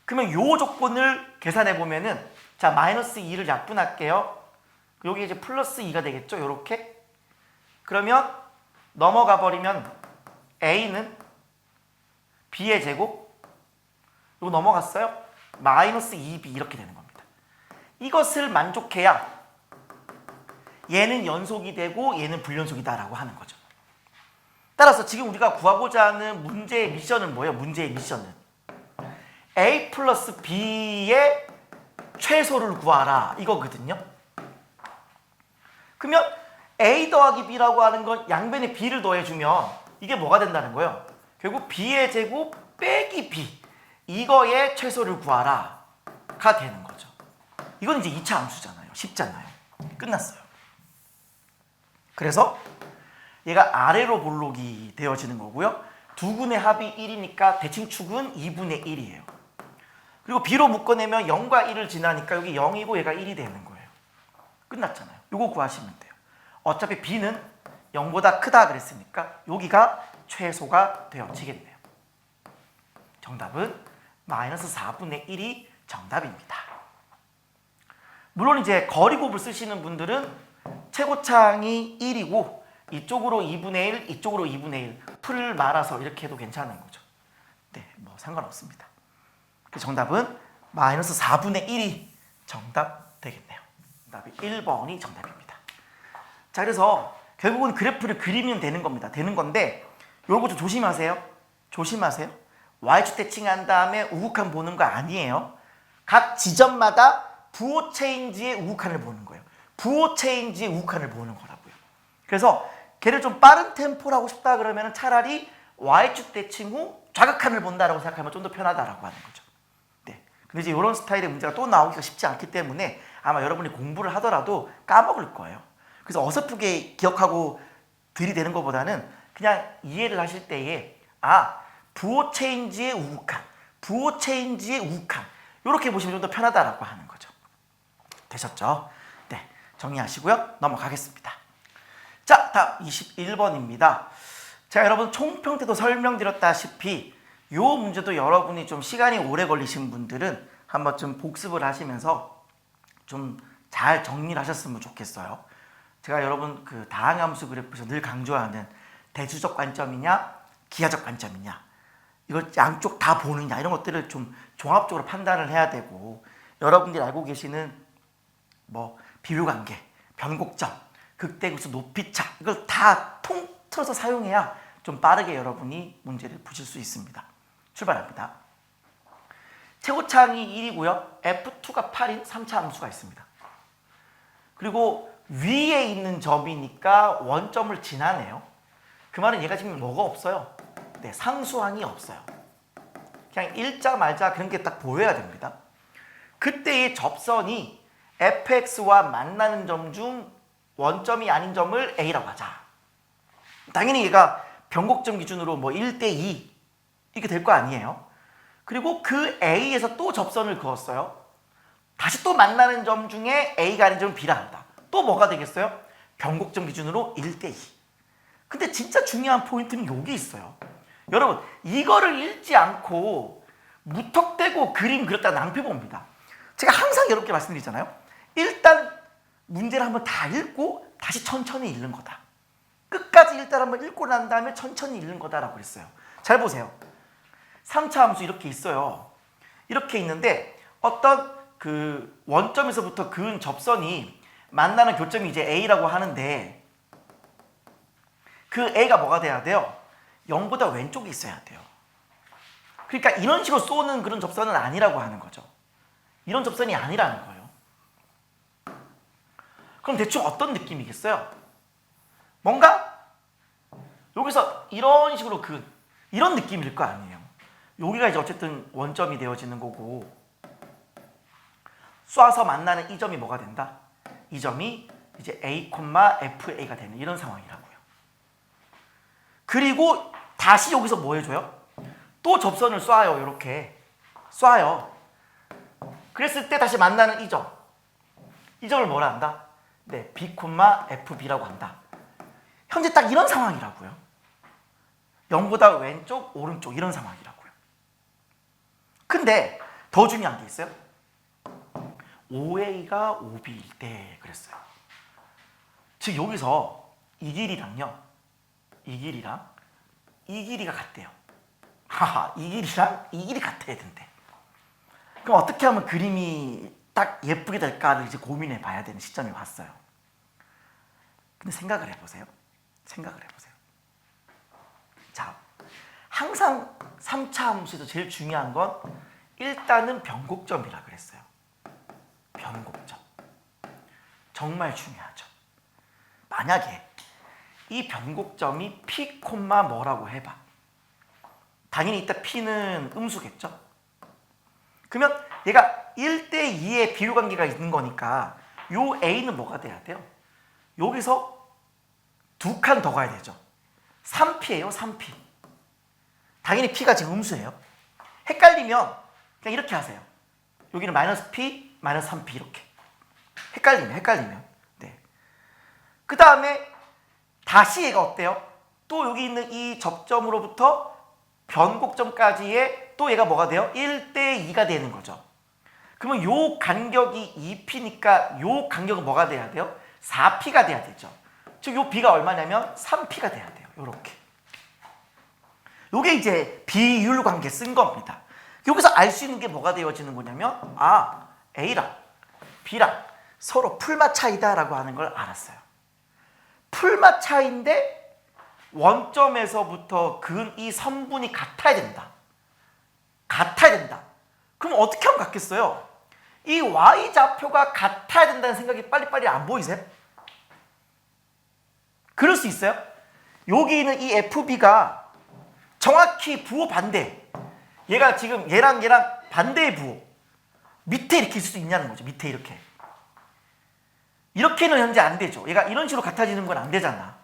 그러면 요 조건을 계산해 보면은 자, 마이너스 2를 약분할게요. 여기 이제 플러스 2가 되겠죠. 요렇게. 그러면 넘어가 버리면 a는 b의 제곱 이거 넘어갔어요. 마이너스 2b 이렇게 되는 겁니다. 이것을 만족해야 얘는 연속이 되고 얘는 불연속이다라고 하는 거죠. 따라서 지금 우리가 구하고자 하는 문제의 미션은 뭐예요? 문제의 미션은 a 플러스 b의 최소를 구하라 이거거든요. 그러면 a 더하기 b라고 하는 건 양변에 b를 더해주면 이게 뭐가 된다는 거예요? 결국 b의 제곱 빼기 b 이거의 최소를 구하라 가 되는 거죠. 이건 이제 2차 함수잖아요. 쉽잖아요. 끝났어요. 그래서 얘가 아래로 볼록이 되어지는 거고요. 두 군의 합이 1이니까 대칭축은 2분의 1이에요. 그리고 b로 묶어내면 0과 1을 지나니까 여기 0이고 얘가 1이 되는 거예요. 끝났잖아요. 요거 구하시면 돼요. 어차피 b는 0보다 크다 그랬으니까 여기가 최소가 되어지겠네요. 정답은 마이너스 4분의 1이 정답입니다. 물론 이제 거리곱을 쓰시는 분들은 최고창이 1이고 이쪽으로 2분의 1, 이쪽으로 2분의 1 풀을 말아서 이렇게 해도 괜찮은 거죠. 네, 뭐 상관없습니다. 정답은 마이너스 4분의 1이 정답 되겠네요. 정답이 1번이 정답입니다. 자, 그래서 결국은 그래프를 그리면 되는 겁니다. 되는 건데 요거 좀 조심하세요. 조심하세요. y축 대칭한 다음에 우극한 보는 거 아니에요. 각 지점마다 부호 체인지의 우극한을 보는 거예요. 부호 체인지의 우극한을 보는 거라고요. 그래서 걔를 좀 빠른 템포로 하고 싶다 그러면 차라리 y축 대칭 후 좌극한을 본다라고 생각하면 좀 더 편하다라고 하는 거죠. 네. 근데 이제 이런 스타일의 문제가 또 나오기가 쉽지 않기 때문에 아마 여러분이 공부를 하더라도 까먹을 거예요. 그래서 어설프게 기억하고 들이대는 것보다는 그냥 이해를 하실 때에 부호 체인지의 우극한, 부호 체인지의 우극한 이렇게 보시면 좀 더 편하다라고 하는 거죠. 되셨죠? 네, 정리하시고요. 넘어가겠습니다. 자, 다음 21번입니다. 제가 여러분 총평 때도 설명드렸다시피 이 문제도 여러분이 좀 시간이 오래 걸리신 분들은 한번 좀 복습을 하시면서 좀 잘 정리를 하셨으면 좋겠어요. 제가 여러분 그 다항함수 그래프에서 늘 강조하는 대수적 관점이냐 기하적 관점이냐 이걸 양쪽 다 보느냐 이런 것들을 좀 종합적으로 판단을 해야 되고 여러분들이 알고 계시는 뭐 비율관계, 변곡점, 극대극소 높이차 이걸 다 통틀어서 사용해야 좀 빠르게 여러분이 문제를 푸실 수 있습니다. 출발합니다. 최고차항이 1이고요. F2가 8인 3차 함수가 있습니다. 그리고 위에 있는 점이니까 원점을 지나네요. 그 말은 얘가 지금 뭐가 없어요? 네, 상수항이 없어요. 그냥 일자 말자 그런 게 딱 보여야 됩니다. 그때의 접선이 fx와 만나는 점 중 원점이 아닌 점을 a라고 하자. 당연히 얘가 변곡점 기준으로 뭐 1대2 이렇게 될 거 아니에요. 그리고 그 a에서 또 접선을 그었어요. 다시 또 만나는 점 중에 a가 아닌 점은 b라 한다. 또 뭐가 되겠어요? 변곡점 기준으로 1대2. 근데 진짜 중요한 포인트는 여기 있어요. 여러분 이거를 읽지 않고 무턱대고 그림 그렸다 낭패 봅니다. 제가 항상 이렇게 말씀드리잖아요. 일단 문제를 한번 다 읽고 다시 천천히 읽는 거다. 끝까지 일단 한번 읽고 난 다음에 천천히 읽는 거다라고 그랬어요. 잘 보세요. 3차 함수 이렇게 있어요. 이렇게 있는데 어떤 그 원점에서부터 그은 접선이 만나는 교점이 이제 A라고 하는데 그 A가 뭐가 돼야 돼요? 0보다 왼쪽에 있어야 돼요. 그러니까 이런 식으로 쏘는 그런 접선은 아니라고 하는 거죠. 이런 접선이 아니라는 거예요. 그럼 대충 어떤 느낌이겠어요? 뭔가 여기서 이런 식으로 이런 느낌일 거 아니에요. 여기가 이제 어쨌든 원점이 되어지는 거고 쏴서 만나는 이 점이 뭐가 된다? 이 점이 이제 A, FA가 되는 이런 상황이라고요. 그리고 다시 여기서 뭐 해줘요? 또 접선을 쏴요. 이렇게 쏴요. 그랬을 때 다시 만나는 이 점. 이 점을 뭐라 한다? 네, B, FB라고 한다. 현재 딱 이런 상황이라고요. 0보다 왼쪽, 오른쪽 이런 상황이라고요. 근데 더 중요한 게 있어요. OA가 OB일 때 그랬어요. 즉 여기서 이 길이랑요. 이 길이랑 이 길이가 같대요. 하하, 이 길이랑 이 길이 같아야 된대. 그럼 어떻게 하면 그림이 딱 예쁘게 될까를 이제 고민해 봐야 되는 시점이 왔어요. 근데 생각을 해보세요. 생각을 해보세요. 자, 항상 3차 함수에서 제일 중요한 건 일단은 변곡점이라 그랬어요. 변곡점. 정말 중요하죠. 만약에 이 변곡점이 P, 뭐라고 해봐. 당연히 이따 P는 음수겠죠? 그러면 얘가 1대2의 비율관계가 있는 거니까 요 A는 뭐가 돼야 돼요? 여기서 2칸 더 가야 되죠. 3P예요, 3P. 당연히 P가 지금 음수예요. 헷갈리면 그냥 이렇게 하세요. 여기는 마이너스 P, 마이너스 3P 이렇게. 헷갈리면. 네. 그 다음에 다시 얘가 어때요? 또 여기 있는 이 접점으로부터 변곡점까지의 또 얘가 뭐가 돼요? 1대2가 되는 거죠. 그러면 요 간격이 2P니까 요 간격은 뭐가 돼야 돼요? 4P가 돼야 되죠. 즉 요 B가 얼마냐면 3P가 돼야 돼요. 요렇게. 요게 이제 비율 관계 쓴 겁니다. 여기서 알 수 있는 게 뭐가 되어지는 거냐면 A랑 B랑 서로 풀마 차이다라고 하는 걸 알았어요. 풀마 차이인데 원점에서부터 이 선분이 같아야 된다. 그럼 어떻게 하면 같겠어요? 이 Y좌표가 같아야 된다는 생각이 빨리빨리 안 보이세요? 그럴 수 있어요? 여기 있는 이 FB가 정확히 부호 반대. 얘가 지금 얘랑 반대의 부호. 밑에 이렇게 있을 수 있냐는 거죠. 밑에 이렇게. 이렇게는 현재 안 되죠. 얘가 이런 식으로 같아지는 건 안 되잖아.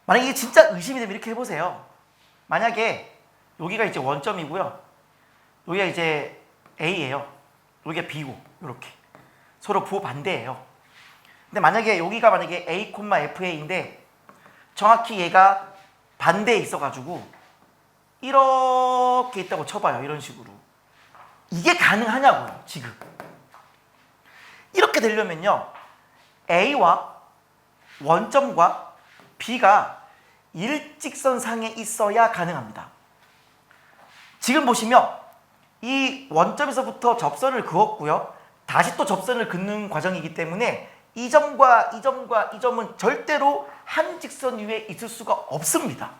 만약에 이게 진짜 의심이 되면 이렇게 해보세요. 만약에 여기가 이제 원점이고요. 여기가 이제 A예요. 여기가 B고 이렇게 서로 부호 반대예요. 근데 만약에 여기가 A, FA인데 정확히 얘가 반대에 있어가지고 이렇게 있다고 쳐봐요. 이런 식으로. 이게 가능하냐고요. 지금. 이렇게 되려면요. A와 원점과 B가 일직선상에 있어야 가능합니다. 지금 보시면 이 원점에서부터 접선을 그었고요. 다시 또 접선을 긋는 과정이기 때문에 이 점과 이 점은 절대로 한 직선 위에 있을 수가 없습니다.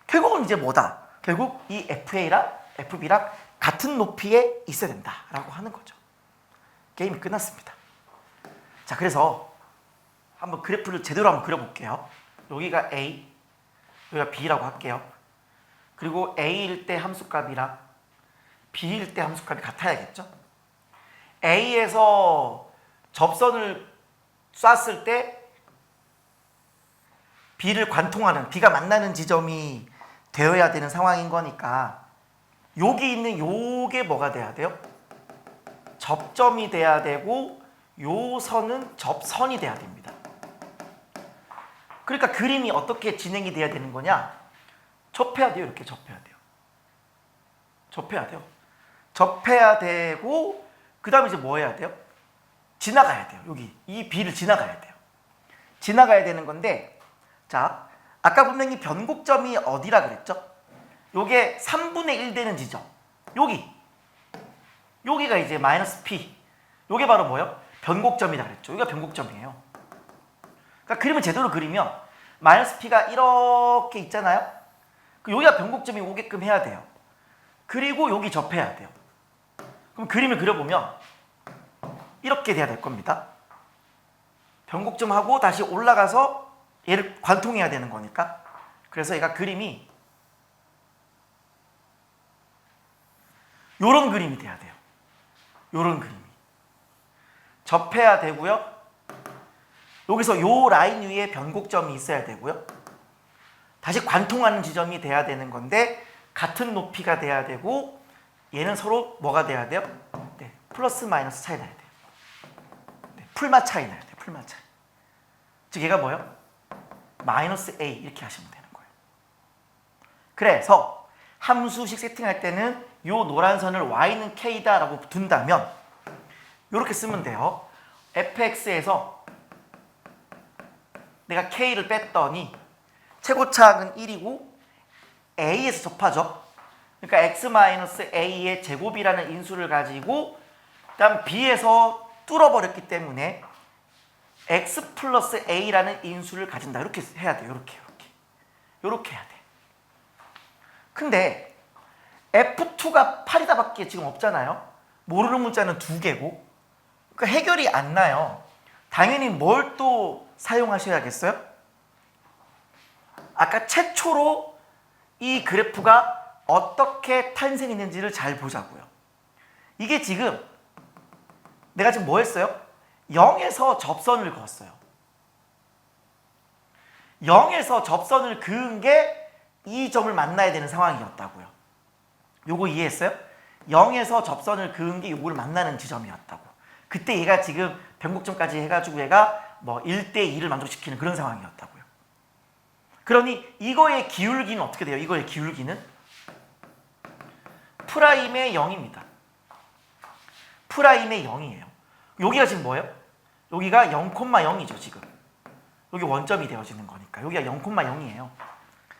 결국은 이제 뭐다? 결국 이 FA랑 FB랑 같은 높이에 있어야 된다라고 하는 거죠. 게임이 끝났습니다. 자, 그래서 한번 그래프를 제대로 한번 그려볼게요. 여기가 A, 여기가 B라고 할게요. 그리고 A일 때 함수값이랑 B일 때 함수값이 같아야겠죠? A에서 접선을 쐈을 때 B를 관통하는, B가 만나는 지점이 되어야 되는 상황인 거니까 여기 있는 요게 뭐가 돼야 돼요? 접점이 돼야 되고 요 선은 접선이 돼야 됩니다. 그러니까 그림이 어떻게 진행이 돼야 되는 거냐? 접해야 돼요. 이렇게 접해야 돼요. 접해야 되고 그 다음에 이제 뭐 해야 돼요? 지나가야 돼요. 여기 이 B를 지나가야 돼요. 지나가야 되는 건데, 자, 아까 분명히 변곡점이 어디라 그랬죠? 요게 3분의 1 되는 지점. 여기가 이제 마이너스 P. 요게 바로 뭐예요? 변곡점이라 그랬죠. 여기가 변곡점이에요. 그러니까 그림을 제대로 그리면 마이너스 P가 이렇게 있잖아요. 여기가 변곡점이 오게끔 해야 돼요. 그리고 여기 접해야 돼요. 그럼 그림을 그려보면 이렇게 돼야 될 겁니다. 변곡점하고 다시 올라가서 얘를 관통해야 되는 거니까. 그래서 얘가 그림이 요런 그림이 돼야 돼요. 요런 그림이. 접해야 되고요. 여기서 요 라인 위에 변곡점이 있어야 되고요. 다시 관통하는 지점이 돼야 되는 건데 같은 높이가 돼야 되고 얘는 서로 뭐가 돼야 돼요? 네, 플러스 마이너스 차이 나야 돼요. 네, 풀마 차이 나야 돼요. 풀마 차이. 즉 얘가 뭐예요? 마이너스 A 이렇게 하시면 되는 거예요. 그래서 함수식 세팅할 때는 요 노란 선을 y는 k다 라고 둔다면 이렇게 쓰면 돼요. fx에서 내가 k를 뺐더니 최고차항은 1이고 a에서 접하죠. 그러니까 x-a의 제곱이라는 인수를 가지고 그다음 b에서 뚫어버렸기 때문에 x 플러스 a라는 인수를 가진다. 이렇게 해야 돼요. 이렇게 해야 돼. 근데 F2가 8이다밖에 지금 없잖아요. 모르는 문자는 2개고. 그러니까 해결이 안 나요. 당연히 뭘 또 사용하셔야겠어요? 아까 최초로 이 그래프가 어떻게 탄생했는지를 잘 보자고요. 이게 지금 내가 지금 뭐 했어요? 0에서 접선을 그었어요. 0에서 접선을 그은 게 이 점을 만나야 되는 상황이었다고요. 요거 이해했어요? 0에서 접선을 그은 게 요거를 만나는 지점이었다고. 그때 얘가 지금 변곡점까지 해가지고 얘가 뭐 1대2를 만족시키는 그런 상황이었다고요. 그러니 이거의 기울기는 어떻게 돼요? 이거의 기울기는 프라임의 0입니다. 프라임의 0이에요. 여기가 지금 뭐예요? 여기가 0,0이죠 지금. 여기 원점이 되어지는 거니까 여기가 0,0이에요.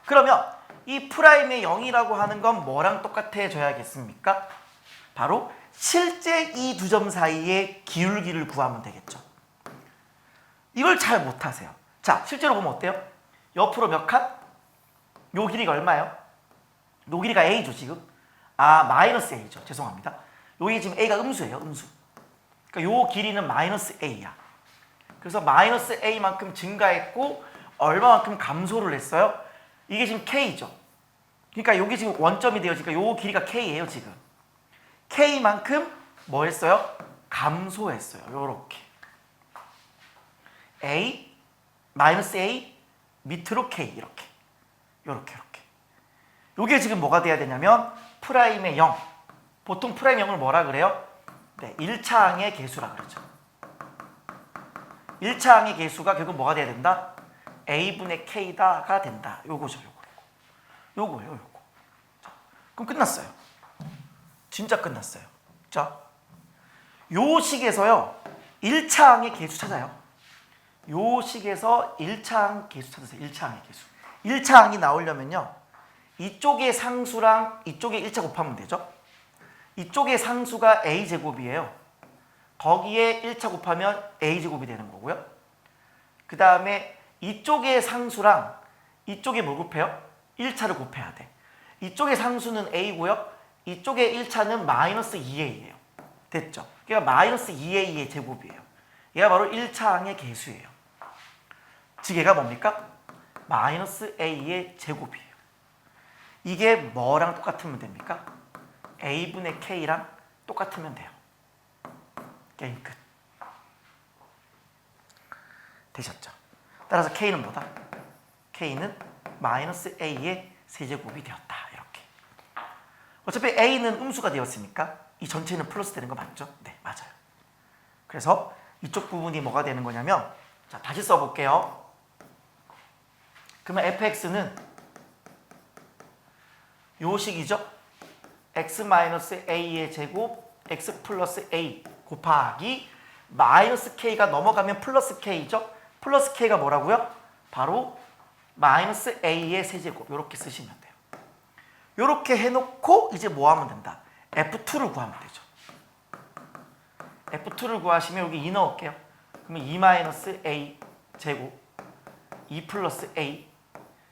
그러면 이 프라임의 0이라고 하는 건 뭐랑 똑같아져야겠습니까? 바로 실제 이 두 점 사이의 기울기를 구하면 되겠죠. 이걸 잘 못하세요. 자, 실제로 보면 어때요? 옆으로 몇 칸? 요 길이가 얼마예요? 요 길이가 A죠 지금. 아, 마이너스 A죠. 죄송합니다. 여기 지금 A가 음수예요. 음수. 그러니까 요 길이는 마이너스 A야. 그래서 마이너스 A만큼 증가했고 얼마만큼 감소를 했어요? 이게 지금 K죠. 그러니까 여기 지금 원점이 되어지니까 요 길이가 K예요 지금. K만큼 뭐 했어요? 감소했어요. 요렇게. A, 마이너스 A, 밑으로 K 이렇게. 요렇게. 요게 지금 뭐가 돼야 되냐면 프라임의 0. 보통 프라임 0을 뭐라 그래요? 네, 1차항의 개수라 그러죠. 1차항의 개수가 결국 뭐가 돼야 된다? A분의 K다가 된다. 요거죠. 요거예요. 자, 그럼 끝났어요. 진짜 끝났어요. 자, 요 식에서요 1차항의 개수 찾아요. 요 식에서 1차항 개수 찾으세요. 1차항의 개수. 1차항이 나오려면요 이쪽의 상수랑 이쪽에 1차 곱하면 되죠. 이쪽의 상수가 A제곱이에요. 거기에 1차 곱하면 A제곱이 되는 거고요. 그 다음에 이쪽의 상수랑 이쪽에 뭘 곱해요? 1차를 곱해야 돼. 이쪽의 상수는 A고요. 이쪽의 1차는 마이너스 2A예요. 됐죠? 그러니까 마이너스 2A의 제곱이에요. 얘가 바로 1차항의 개수예요. 즉 얘가 뭡니까? 마이너스 A의 제곱이에요. 이게 뭐랑 똑같으면 됩니까? A분의 K랑 똑같으면 돼요. 게임 끝. 되셨죠? 따라서 K는 뭐다? K는 마이너스 A의 세제곱이 되었다. 이렇게. 어차피 A는 음수가 되었으니까 이 전체는 플러스 되는 거 맞죠? 네, 맞아요. 그래서 이쪽 부분이 뭐가 되는 거냐면 자, 다시 써볼게요. 그러면 fx는 요 식이죠? x-a의 제곱 x 플러스 a 곱하기 마이너스 k가 넘어가면 플러스 k죠? 플러스 k가 뭐라고요? 바로 마이너스 a의 세제곱. 이렇게 쓰시면 돼요. 이렇게 해놓고 이제 뭐 하면 된다? f2를 구하면 되죠. f2를 구하시면 여기 2 넣을게요. 그러면 2 마이너스 a 제곱 2 플러스 a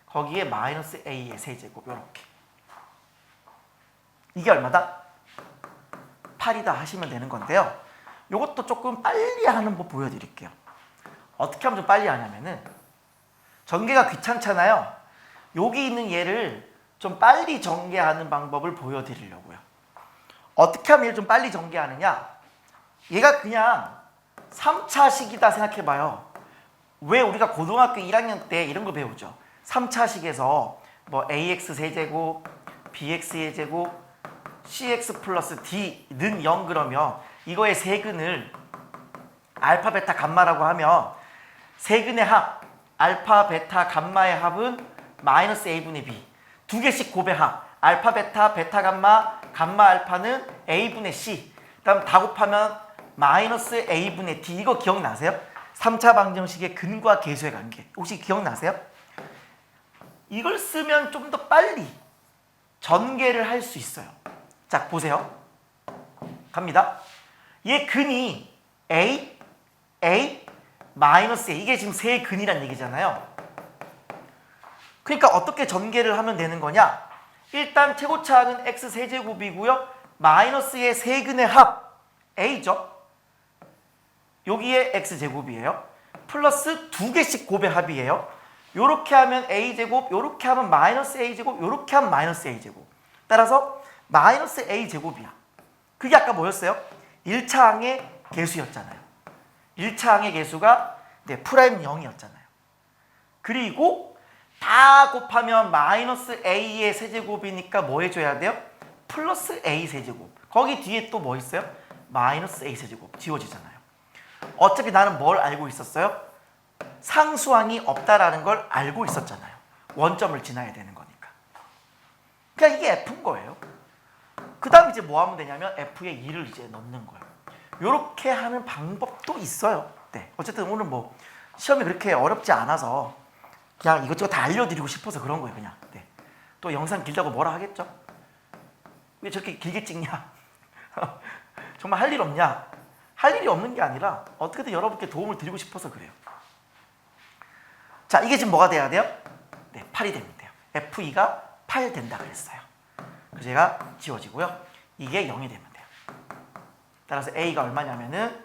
거기에 마이너스 a의 세제곱. 이렇게. 이게 얼마다? 8이다 하시면 되는 건데요. 이것도 조금 빨리 하는 법 보여드릴게요. 어떻게 하면 좀 빨리 하냐면은 전개가 귀찮잖아요. 여기 있는 얘를 좀 빨리 전개하는 방법을 보여드리려고요. 어떻게 하면 얘를 좀 빨리 전개하느냐? 얘가 그냥 3차식이다 생각해봐요. 왜 우리가 고등학교 1학년 때 이런 거 배우죠? 3차식에서 뭐 ax 세제곱, bx의 제곱, cx 플러스 d는 0 그러면 이거의 세근을 알파, 베타, 감마라고 하면 세근의 합, 알파, 베타, 감마의 합은 마이너스 a분의 b. 두 개씩 곱의 합, 알파, 베타, 베타, 감마, 감마, 알파는 a분의 c. 그 다음 다 곱하면 마이너스 a분의 d. 이거 기억나세요? 3차 방정식의 근과 계수의 관계. 혹시 기억나세요? 이걸 쓰면 좀 더 빨리 전개를 할 수 있어요. 자, 보세요. 갑니다. 얘 근이 a, a, 마이너스 a. 이게 지금 세 근이란 얘기잖아요. 그러니까 어떻게 전개를 하면 되는 거냐? 일단 최고차항은 x세제곱이고요. 마이너스의 세근의 합 a죠. 여기에 x제곱이에요. 플러스 두 개씩 곱의 합이에요. 요렇게 하면 a제곱, 요렇게 하면 마이너스 a제곱, 요렇게 하면 마이너스 a제곱. 따라서 마이너스 a제곱이야. 그게 아까 뭐였어요? 1차항의 개수였잖아요. 1차항의 개수가 프라임 0이었잖아요. 그리고 다 곱하면 마이너스 a의 세제곱이니까 뭐 해줘야 돼요? 플러스 a 세제곱. 거기 뒤에 또 뭐 있어요? 마이너스 a 세제곱 지워지잖아요. 어차피 나는 뭘 알고 있었어요? 상수항이 없다라는 걸 알고 있었잖아요. 원점을 지나야 되는 거니까. 그러니까 이게 F인 거예요. 그 다음 이제 뭐 하면 되냐면 F에 2를 이제 넣는 거예요. 이렇게 하는 방법도 있어요. 네. 어쨌든 오늘 뭐 시험이 그렇게 어렵지 않아서 그냥 이것저것 다 알려드리고 싶어서 그런 거예요. 그냥. 네. 또 영상 길다고 뭐라 하겠죠? 왜 저렇게 길게 찍냐? 정말 할 일 없냐? 할 일이 없는 게 아니라 어떻게든 여러분께 도움을 드리고 싶어서 그래요. 자, 이게 지금 뭐가 돼야 돼요? 네, 8이 되면 돼요. F2가 8 된다 그랬어요. 그래서 얘가 지워지고요. 이게 0이 되면 돼요. 따라서 A가 얼마냐면은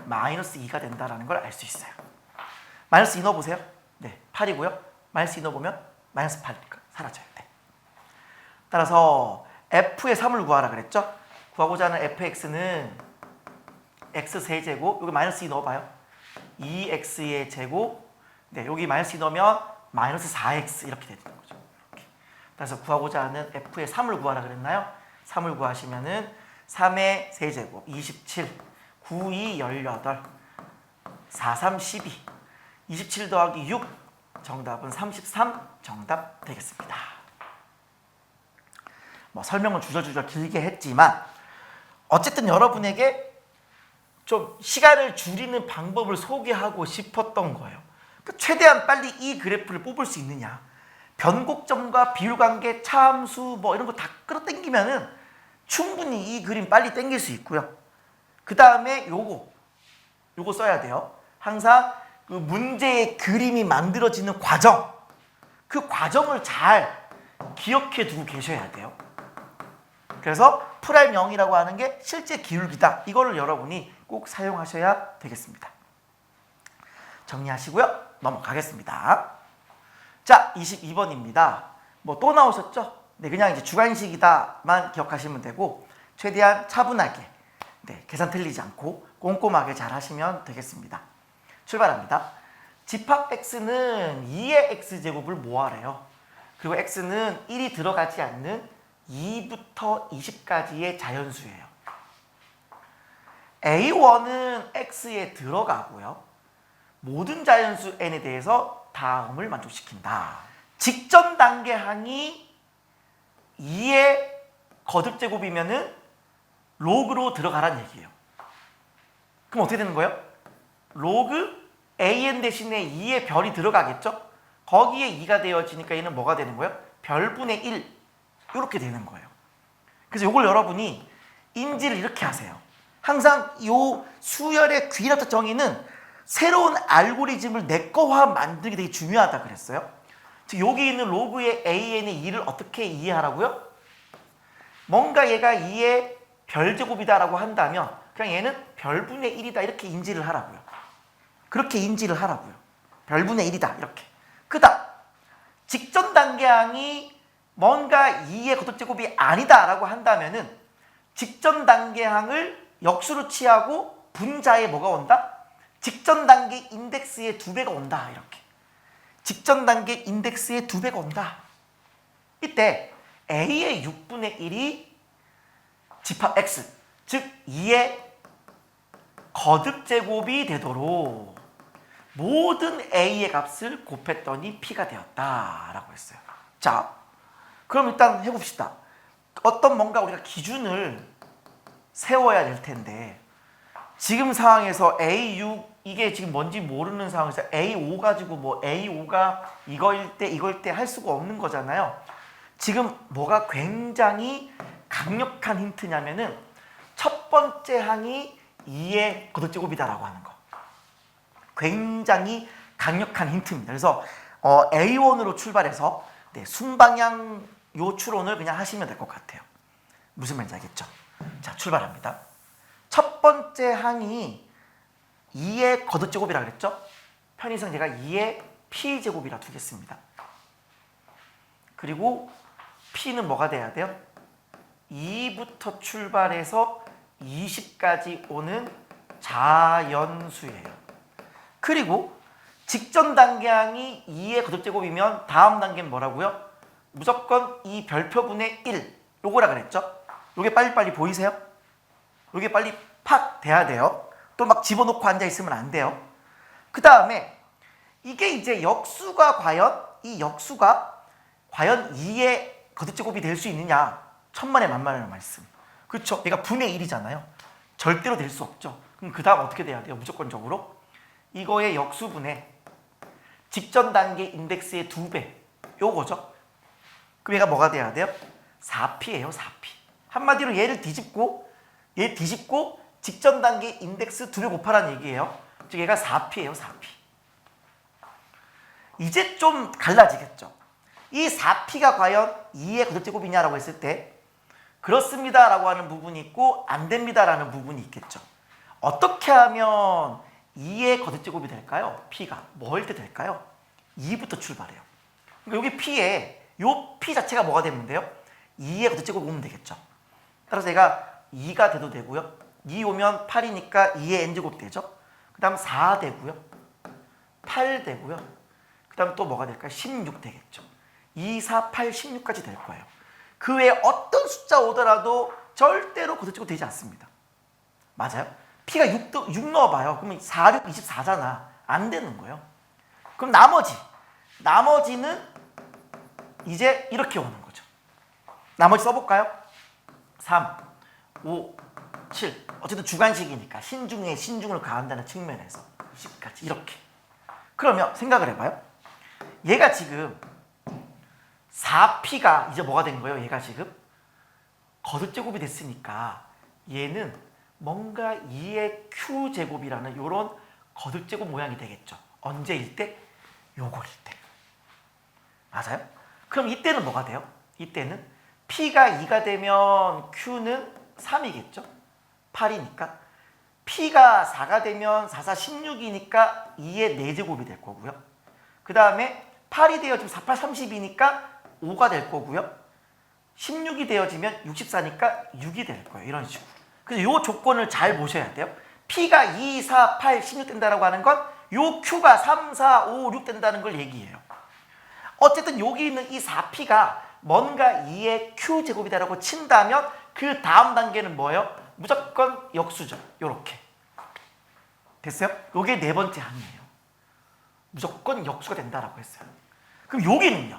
마이너스 2가 된다라는 걸 알 수 있어요. 마이너스 2 넣어보세요. 네, 8이고요. 마이너스 2 넣어보면 마이너스 8이니까 사라져요. 네. 따라서 F의 3을 구하라 그랬죠? 구하고자 하는 fx는 x세제곱, 여기 마이너스 2 넣어봐요. 2x의 제곱, 네, 여기 마이너스 2 넣으면 마이너스 4x 이렇게 되는 거죠. 이렇게. 그래서 구하고자 하는 f의 3을 구하라 그랬나요? 3을 구하시면은 3의 세제곱 27, 9, 2, 18, 4, 3, 12, 27 더하기 6, 정답은 33 정답 되겠습니다. 뭐 설명을 주저주저 길게 했지만 어쨌든 여러분에게 좀 시간을 줄이는 방법을 소개하고 싶었던 거예요. 그러니까 최대한 빨리 이 그래프를 뽑을 수 있느냐. 변곡점과 비율관계, 차함수 뭐 이런 거 다 끌어당기면은 충분히 이 그림 빨리 당길 수 있고요. 그 다음에 요거 써야 돼요. 항상 그 문제의 그림이 만들어지는 과정, 그 과정을 잘 기억해 두고 계셔야 돼요. 그래서 프라임 0이라고 하는 게 실제 기울기다. 이거를 여러분이 꼭 사용하셔야 되겠습니다. 정리하시고요. 넘어가겠습니다. 자, 22번입니다. 뭐 또 나오셨죠? 네, 그냥 이제 주관식이다만 기억하시면 되고 최대한 차분하게, 네, 계산 틀리지 않고 꼼꼼하게 잘 하시면 되겠습니다. 출발합니다. 집합 x는 2의 x제곱을 모아래요. 그리고 x는 1이 들어가지 않는 2부터 20까지의 자연수예요. A1은 x에 들어가고요. 모든 자연수 n에 대해서 다음을 만족시킨다. 직전 단계 항이 2의 거듭제곱이면은 로그로 들어가라는 얘기예요. 그럼 어떻게 되는 거예요? 로그 an 대신에 2의 별이 들어가겠죠? 거기에 2가 되어지니까 얘는 뭐가 되는 거예요? 별분의 1 이렇게 되는 거예요. 그래서 이걸 여러분이 인지를 이렇게 하세요. 항상 이 수열의 귀납적 정의는 새로운 알고리즘을 내거화 만들기 되게 중요하다 그랬어요. 즉 여기 있는 로그의 an의 2를 어떻게 이해하라고요? 뭔가 얘가 2의 별제곱이다라고 한다면 그냥 얘는 별분의 1이다 이렇게 인지를 하라고요. 그렇게 인지를 하라고요. 별분의 1이다 이렇게. 그다음 직전 단계항이 뭔가 2의 거듭제곱이 아니다라고 한다면은 직전 단계항을 역수로 취하고 분자에 뭐가 온다? 직전 단계 인덱스의 2배가 온다 이렇게. 직전 단계 인덱스의 2배가 온다. 이때 a의 6분의 1이 집합 x, 즉 2의 거듭제곱이 되도록 모든 a의 값을 곱했더니 p가 되었다라고 했어요. 자, 그럼 일단 해봅시다. 어떤 뭔가 우리가 기준을 세워야 될 텐데 지금 상황에서 A6 이게 지금 뭔지 모르는 상황에서 A5 가지고 뭐 A5가 이거일 때 할 수가 없는 거잖아요. 지금 뭐가 굉장히 강력한 힌트냐면은 첫 번째 항이 2의 거듭제곱이다라고 하는 거. 굉장히 강력한 힌트입니다. 그래서 A1으로 출발해서 네, 순방향 요 추론을 그냥 하시면 될 것 같아요. 무슨 말인지 알겠죠? 자, 출발합니다. 첫 번째 항이 2의 거듭제곱이라 그랬죠? 편의상 제가 2의 p제곱이라 두겠습니다. 그리고 p는 뭐가 돼야 돼요? 2부터 출발해서 20까지 오는 자연수예요. 그리고 직전 단계항이 2의 거듭제곱이면 다음 단계는 뭐라고요? 무조건 이 별표분의 1 요거라 그랬죠? 요게 빨리빨리 보이세요? 요게 빨리 팍 돼야 돼요. 또 막 집어넣고 앉아있으면 안 돼요. 그 다음에 이게 이제 역수가 과연 2의 거듭제곱이 될 수 있느냐? 천만의 만만의 말씀. 그렇죠? 얘가 분의 1이잖아요. 절대로 될 수 없죠. 그럼 그 다음 어떻게 돼야 돼요? 무조건적으로 이거의 역수분의 직전 단계 인덱스의 2배 요거죠. 그럼 얘가 뭐가 돼야 돼요? 4p예요. 4p. 한마디로 얘를 뒤집고 직전 단계 인덱스 2배 곱하라는 얘기예요. 즉 얘가 4p예요. 4p. 이제 좀 갈라지겠죠. 이 4p가 과연 2의 거듭제곱이냐라고 했을 때 그렇습니다 라고 하는 부분이 있고 안 됩니다 라는 부분이 있겠죠. 어떻게 하면 2의 거듭제곱이 될까요? p가 뭐 할 때 될까요? 2부터 출발해요. 그러니까 여기 p에 요 p 자체가 뭐가 되면 돼요? 2의 거듭제곱 오면 되겠죠. 따라서 얘가 2가 돼도 되고요. 2 오면 8이니까 2의 n제곱 되죠. 그 다음 4 되고요. 8 되고요. 그 다음 또 뭐가 될까요? 16 되겠죠. 2, 4, 8, 16까지 될 거예요. 그 외에 어떤 숫자 오더라도 절대로 거듭제곱 되지 않습니다. 맞아요? p가 6 넣어봐요. 그러면 4, 6, 24잖아. 안 되는 거예요. 그럼 나머지는 이제 이렇게 오는 거죠. 나머지 써볼까요? 3, 5, 7. 어쨌든 주관식이니까 신중에 신중을 가한다는 측면에서 20까지 이렇게. 그러면 생각을 해봐요. 얘가 지금 4p가 이제 뭐가 된 거예요? 얘가 지금 거듭제곱이 됐으니까 얘는 뭔가 2의 q제곱이라는 이런 거듭제곱 모양이 되겠죠. 언제일 때? 요거일 때. 맞아요? 그럼 이때는 뭐가 돼요? 이때는 p가 2가 되면 q는 3이겠죠? 8이니까. p가 4가 되면 4, 4, 16이니까 2의 4제곱이 될 거고요. 그 다음에 8이 되어지면 4, 8, 30이니까 5가 될 거고요. 16이 되어지면 64니까 6이 될 거예요. 이런 식으로. 그래서 이 조건을 잘 보셔야 돼요. p가 2, 4, 8, 16 된다라고 하는 건 요 q가 3, 4, 5, 6 된다는 걸 얘기해요. 어쨌든 여기 있는 이 4p가 뭔가 2의 q제곱이다라고 친다면 그 다음 단계는 뭐예요? 무조건 역수죠. 요렇게. 됐어요? 요게 네 번째 항이에요. 무조건 역수가 된다라고 했어요. 그럼 여기는요?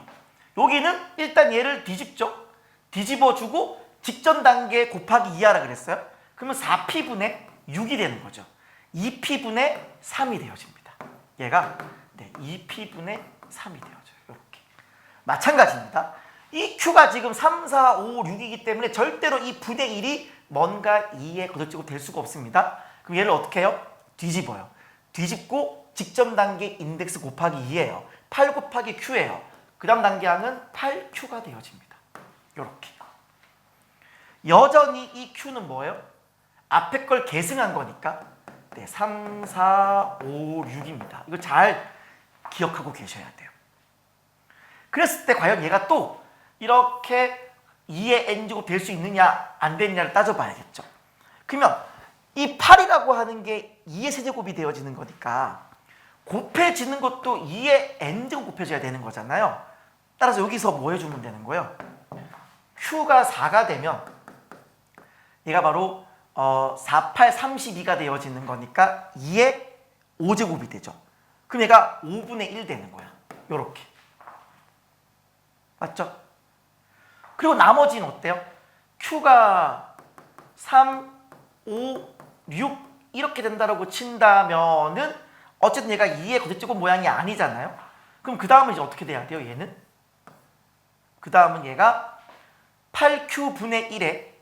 여기는 일단 얘를 뒤집죠. 뒤집어주고 직전 단계 곱하기 2하라 그랬어요. 그러면 4p분의 6이 되는 거죠. 2p분의 3이 되어집니다. 얘가 2p분의 3이 되어져요. 이렇게. 마찬가지입니다. 이 q가 지금 3, 4, 5, 6이기 때문에 절대로 이 분의 1이 뭔가 2의 거듭제곱 될 수가 없습니다. 그럼 얘를 어떻게 해요? 뒤집어요. 뒤집고 직전 단계 인덱스 곱하기 2예요. 8 곱하기 q예요. 그 다음 단계항은 8q가 되어집니다. 이렇게. 여전히 이 q는 뭐예요? 앞에 걸 계승한 거니까 3, 4, 5, 6입니다. 이거 잘 기억하고 계셔야 돼요. 그랬을 때 과연 얘가 또 이렇게 2의 n제곱 될 수 있느냐 안 되느냐를 따져봐야겠죠. 그러면 이 8이라고 하는 게 2의 세제곱이 되어지는 거니까 곱해지는 것도 2의 n제곱 곱해져야 되는 거잖아요. 따라서 여기서 뭐 해주면 되는 거예요? q가 4가 되면 얘가 바로 4, 8, 32가 되어지는 거니까 2의 5제곱이 되죠. 그럼 얘가 5분의 1 되는 거야. 요렇게. 맞죠? 그리고 나머지는 어때요? q가 3, 5, 6 이렇게 된다라고 친다면은 어쨌든 얘가 2의 거듭제곱 모양이 아니잖아요. 그럼 그 다음은 이제 어떻게 돼야 돼요? 얘는? 그 다음은 얘가 8q분의 1에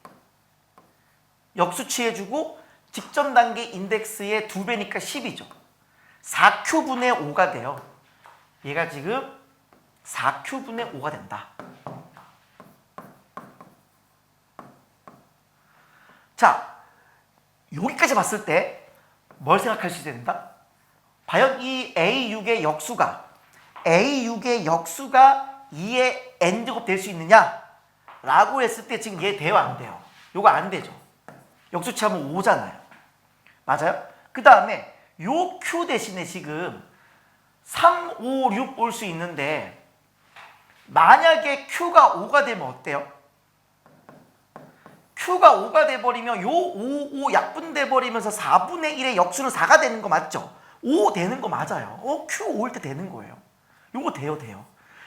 역수 취해주고 직전 단계 인덱스의 2배니까 10이죠. 4q분의 5가 돼요. 얘가 지금 4q분의 5가 된다. 자, 여기까지 봤을 때 뭘 생각할 수 있어야 된다? 과연 이 A6의 역수가 2의 n제곱 될 수 있느냐? 라고 했을 때 지금 얘 돼요, 안 돼요? 요거 안 되죠. 역수치하면 5잖아요. 맞아요? 그 다음에 요 Q 대신에 지금 3, 5, 6 올 수 있는데 만약에 Q가 5가 되면 어때요? Q가 5가 돼버리면 요 5, 5 약분돼버리면서 4분의 1의 역수는 4가 되는 거 맞죠? 5 되는 거 맞아요. Q 5일 때 되는 거예요. 요거 돼요.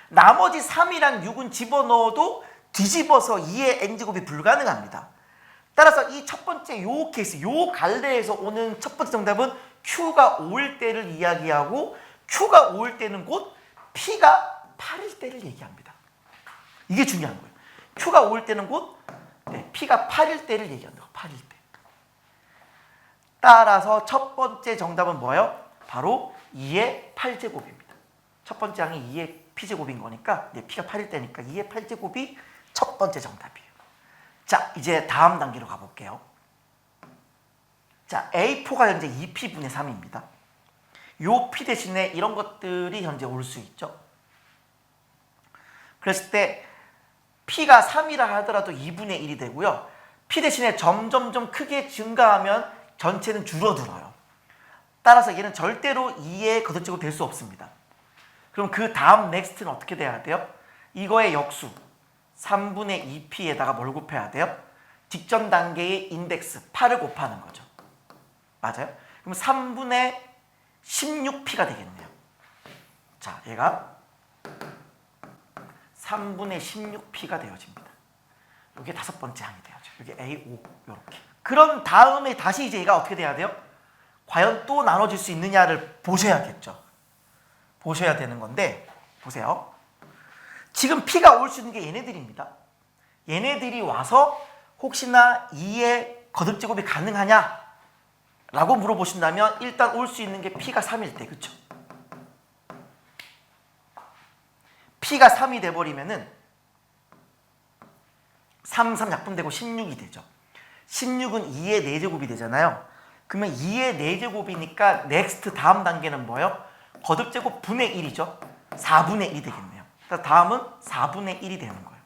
나머지 3이랑 6은 집어넣어도 뒤집어서 2의 n제곱이 불가능합니다. 따라서 이 첫 번째 요 케이스, 요 갈래에서 오는 첫 번째 정답은 Q가 5일 때를 이야기하고 Q가 5일 때는 곧 P가 8일 때를 얘기합니다. 이게 중요한 거예요. Q가 5일 때는 곧 P가 8일 때를 얘기한다고. 8일 때. 따라서 첫 번째 정답은 뭐예요? 바로 2의 8제곱입니다. 첫 번째 항이 2의 P제곱인 거니까 P가 8일 때니까 2의 8제곱이 첫 번째 정답이에요. 자, 이제 다음 단계로 가볼게요. 자, A4가 현재 2P분의 3입니다. 요 P 대신에 이런 것들이 현재 올 수 있죠. 그랬을 때 P가 3이라 하더라도 2분의 1이 되고요. P 대신에 점점점 크게 증가하면 전체는 줄어들어요. 따라서 얘는 절대로 2의 거듭제곱 될 수 없습니다. 그럼 그 다음 넥스트는 어떻게 돼야 돼요? 이거의 역수 3분의 2P에다가 뭘 곱해야 돼요? 직전 단계의 인덱스 8을 곱하는 거죠. 맞아요? 그럼 3분의 16P가 되겠네요. 자, 얘가 3분의 16P가 되어집니다. 이게 다섯 번째 항이 되어져. 여기 A5 이렇게. 그런 다음에 다시 이제 얘가 어떻게 돼야 돼요? 과연 또 나눠질 수 있느냐를 보셔야겠죠. 보셔야 되는 건데 보세요. 지금 P가 올 수 있는 게 얘네들입니다. 얘네들이 와서 혹시나 2의 거듭제곱이 가능하냐? 라고 물어보신다면 일단 올 수 있는 게 P가 3일 때, 그쵸? P가 3이 돼버리면은 3, 3 약분되고 16이 되죠. 16은 2의 4제곱이 되잖아요. 그러면 2의 4제곱이니까 넥스트 다음 단계는 뭐예요? 거듭제곱 분의 1이죠. 4분의 1이 되겠네요. 다음은 4분의 1이 되는 거예요.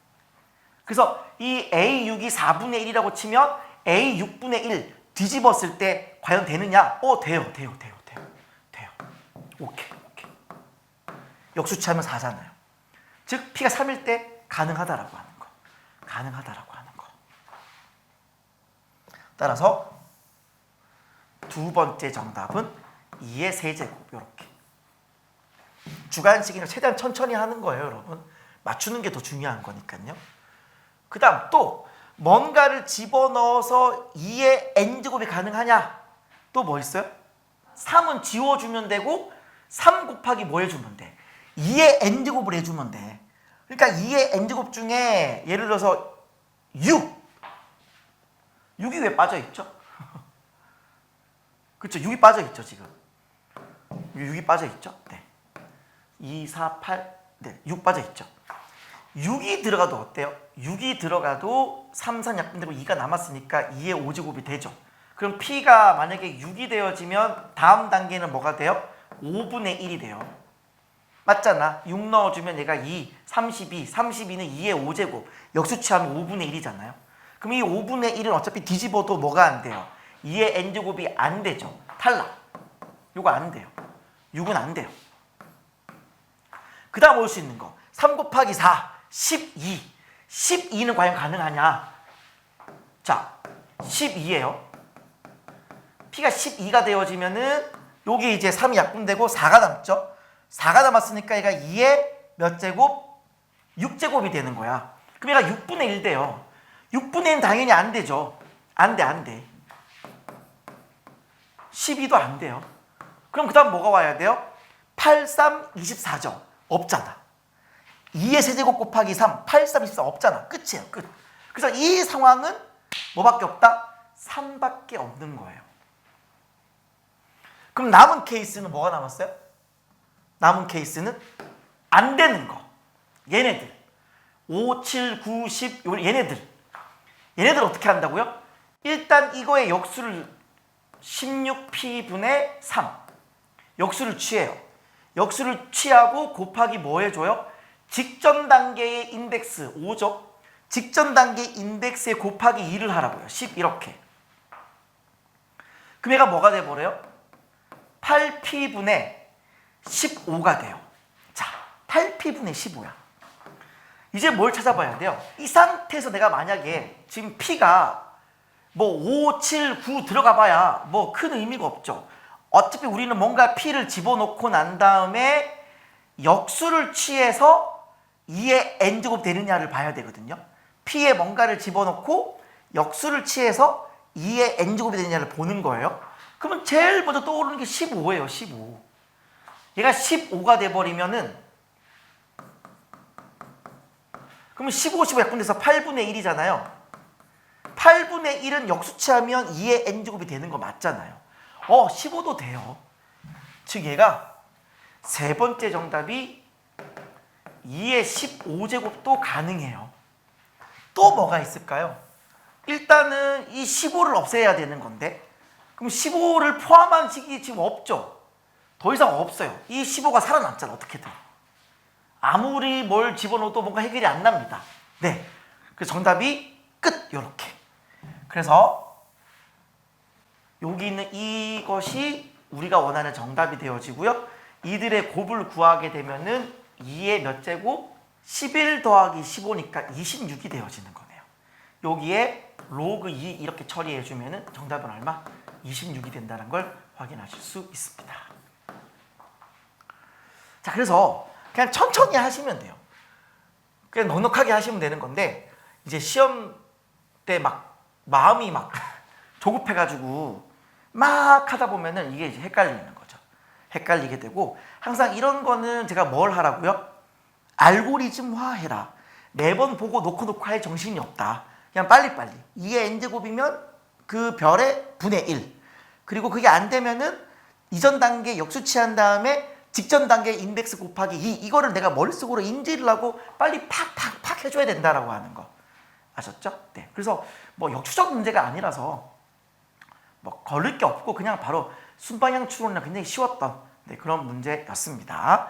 그래서 이 A6이 4분의 1이라고 치면 A6분의 1 뒤집었을 때 과연 되느냐? 돼요. 오케이. 역수치하면 4잖아요. 즉 P가 3일 때 가능하다라고 하는 거. 따라서 두 번째 정답은 2의 세제곱 이렇게. 주관식이니까 최대한 천천히 하는 거예요, 여러분. 맞추는 게 더 중요한 거니까요. 그 다음 또 뭔가를 집어넣어서 2의 n제곱이 가능하냐? 또 뭐 있어요? 3은 지워주면 되고 3 곱하기 뭐 해주면 돼? 2의 n제곱을 해주면 돼. 그러니까 2의 n제곱 중에 예를 들어서 6이 왜 빠져있죠? 그렇죠? 6이 빠져있죠, 지금. 6이 빠져있죠? 네. 2, 4, 8, 네, 6 빠져있죠. 6이 들어가도 어때요? 6이 들어가도 3, 3 약분되고 2가 남았으니까 2의 5제곱이 되죠. 그럼 P가 만약에 6이 되어지면 다음 단계는 뭐가 돼요? 5분의 1이 돼요. 맞잖아. 6 넣어주면 얘가 2, 32, 32는 2의 5제곱. 역수치하면 5분의 1이잖아요. 그럼 이 5분의 1은 어차피 뒤집어도 뭐가 안 돼요? 2의 n제곱이 안 되죠. 탈락. 요거 안 돼요. 6은 안 돼요. 그 다음 올 수 있는 거. 3 곱하기 4, 12. 12는 과연 가능하냐? 자, 12예요. P가 12가 되어지면은 여기 이제 3이 약분되고 4가 남죠. 4가 남았으니까 얘가 2의 몇 제곱? 6제곱이 되는 거야. 그럼 얘가 6분의 1 돼요. 6분의 1은 당연히 안 되죠. 안 돼. 12도 안 돼요. 그럼 그 다음 뭐가 와야 돼요? 8, 3, 24죠. 없잖아. 2의 세제곱 곱하기 3, 8, 3, 24 없잖아. 끝이에요. 끝. 그래서 이 상황은 뭐밖에 없다? 3밖에 없는 거예요. 그럼 남은 케이스는 뭐가 남았어요? 남은 케이스는 안 되는 거. 얘네들. 5, 7, 9, 10 얘네들 어떻게 한다고요? 일단 이거의 역수를 16p분의 3 역수를 취해요. 역수를 취하고 곱하기 뭐 해줘요? 직전 단계의 인덱스 5죠. 직전 단계 인덱스에 곱하기 2를 하라고요. 10 이렇게. 그럼 얘가 뭐가 돼버려요? 8p분의 15가 돼요. 자, 8p분의 15야. 이제 뭘 찾아봐야 돼요? 이 상태에서 내가 만약에 지금 p가 뭐 5, 7, 9 들어가 봐야 뭐 큰 의미가 없죠. 어차피 우리는 뭔가 p를 집어넣고 난 다음에 역수를 취해서 2의 n제곱 되느냐를 봐야 되거든요. p에 뭔가를 집어넣고 역수를 취해서 2의 n제곱이 되느냐를 보는 거예요. 그러면 제일 먼저 떠오르는 게 15예요. 15. 얘가 15가 돼버리면은 그러면 15, 15 약분돼서 8분의 1이잖아요. 8분의 1은 역수치하면 2의 n제곱이 되는 거 맞잖아요. 15도 돼요. 즉 얘가 세 번째 정답이 2의 15제곱도 가능해요. 또 뭐가 있을까요? 일단은 이 15를 없애야 되는 건데 그럼 15를 포함한 식이 지금 없죠. 더 이상 없어요. 이 15가 살아남잖아. 어떻게든. 아무리 뭘 집어넣어도 뭔가 해결이 안 납니다. 네. 그래서 정답이 끝. 요렇게. 그래서 여기 있는 이것이 우리가 원하는 정답이 되어지고요. 이들의 곱을 구하게 되면은 2의 몇 제곱? 11 더하기 15니까 26이 되어지는 거네요. 여기에 로그 2 이렇게 처리해주면은 정답은 얼마? 26이 된다는 걸 확인하실 수 있습니다. 자, 그래서 그냥 천천히 하시면 돼요. 그냥 넉넉하게 하시면 되는 건데 이제 시험 때 막 마음이 막 조급해가지고 막 하다 보면은 이게 이제 헷갈리는 거죠. 헷갈리게 되고 항상 이런 거는 제가 뭘 하라고요? 알고리즘화 해라. 매번 보고 놓고 할 정신이 없다. 그냥 빨리빨리. 2의 n제곱이면 그 별의 분의 1. 그리고 그게 안 되면은 이전 단계 역수치한 다음에 직전 단계 인덱스 곱하기 2. 이거를 내가 머릿속으로 인지를 하고 빨리 팍팍팍 해줘야 된다라고 하는 거. 아셨죠? 네. 그래서 뭐 역추적 문제가 아니라서 뭐 걸릴 게 없고 그냥 바로 순방향 추론이나 굉장히 쉬웠던 그런 문제였습니다.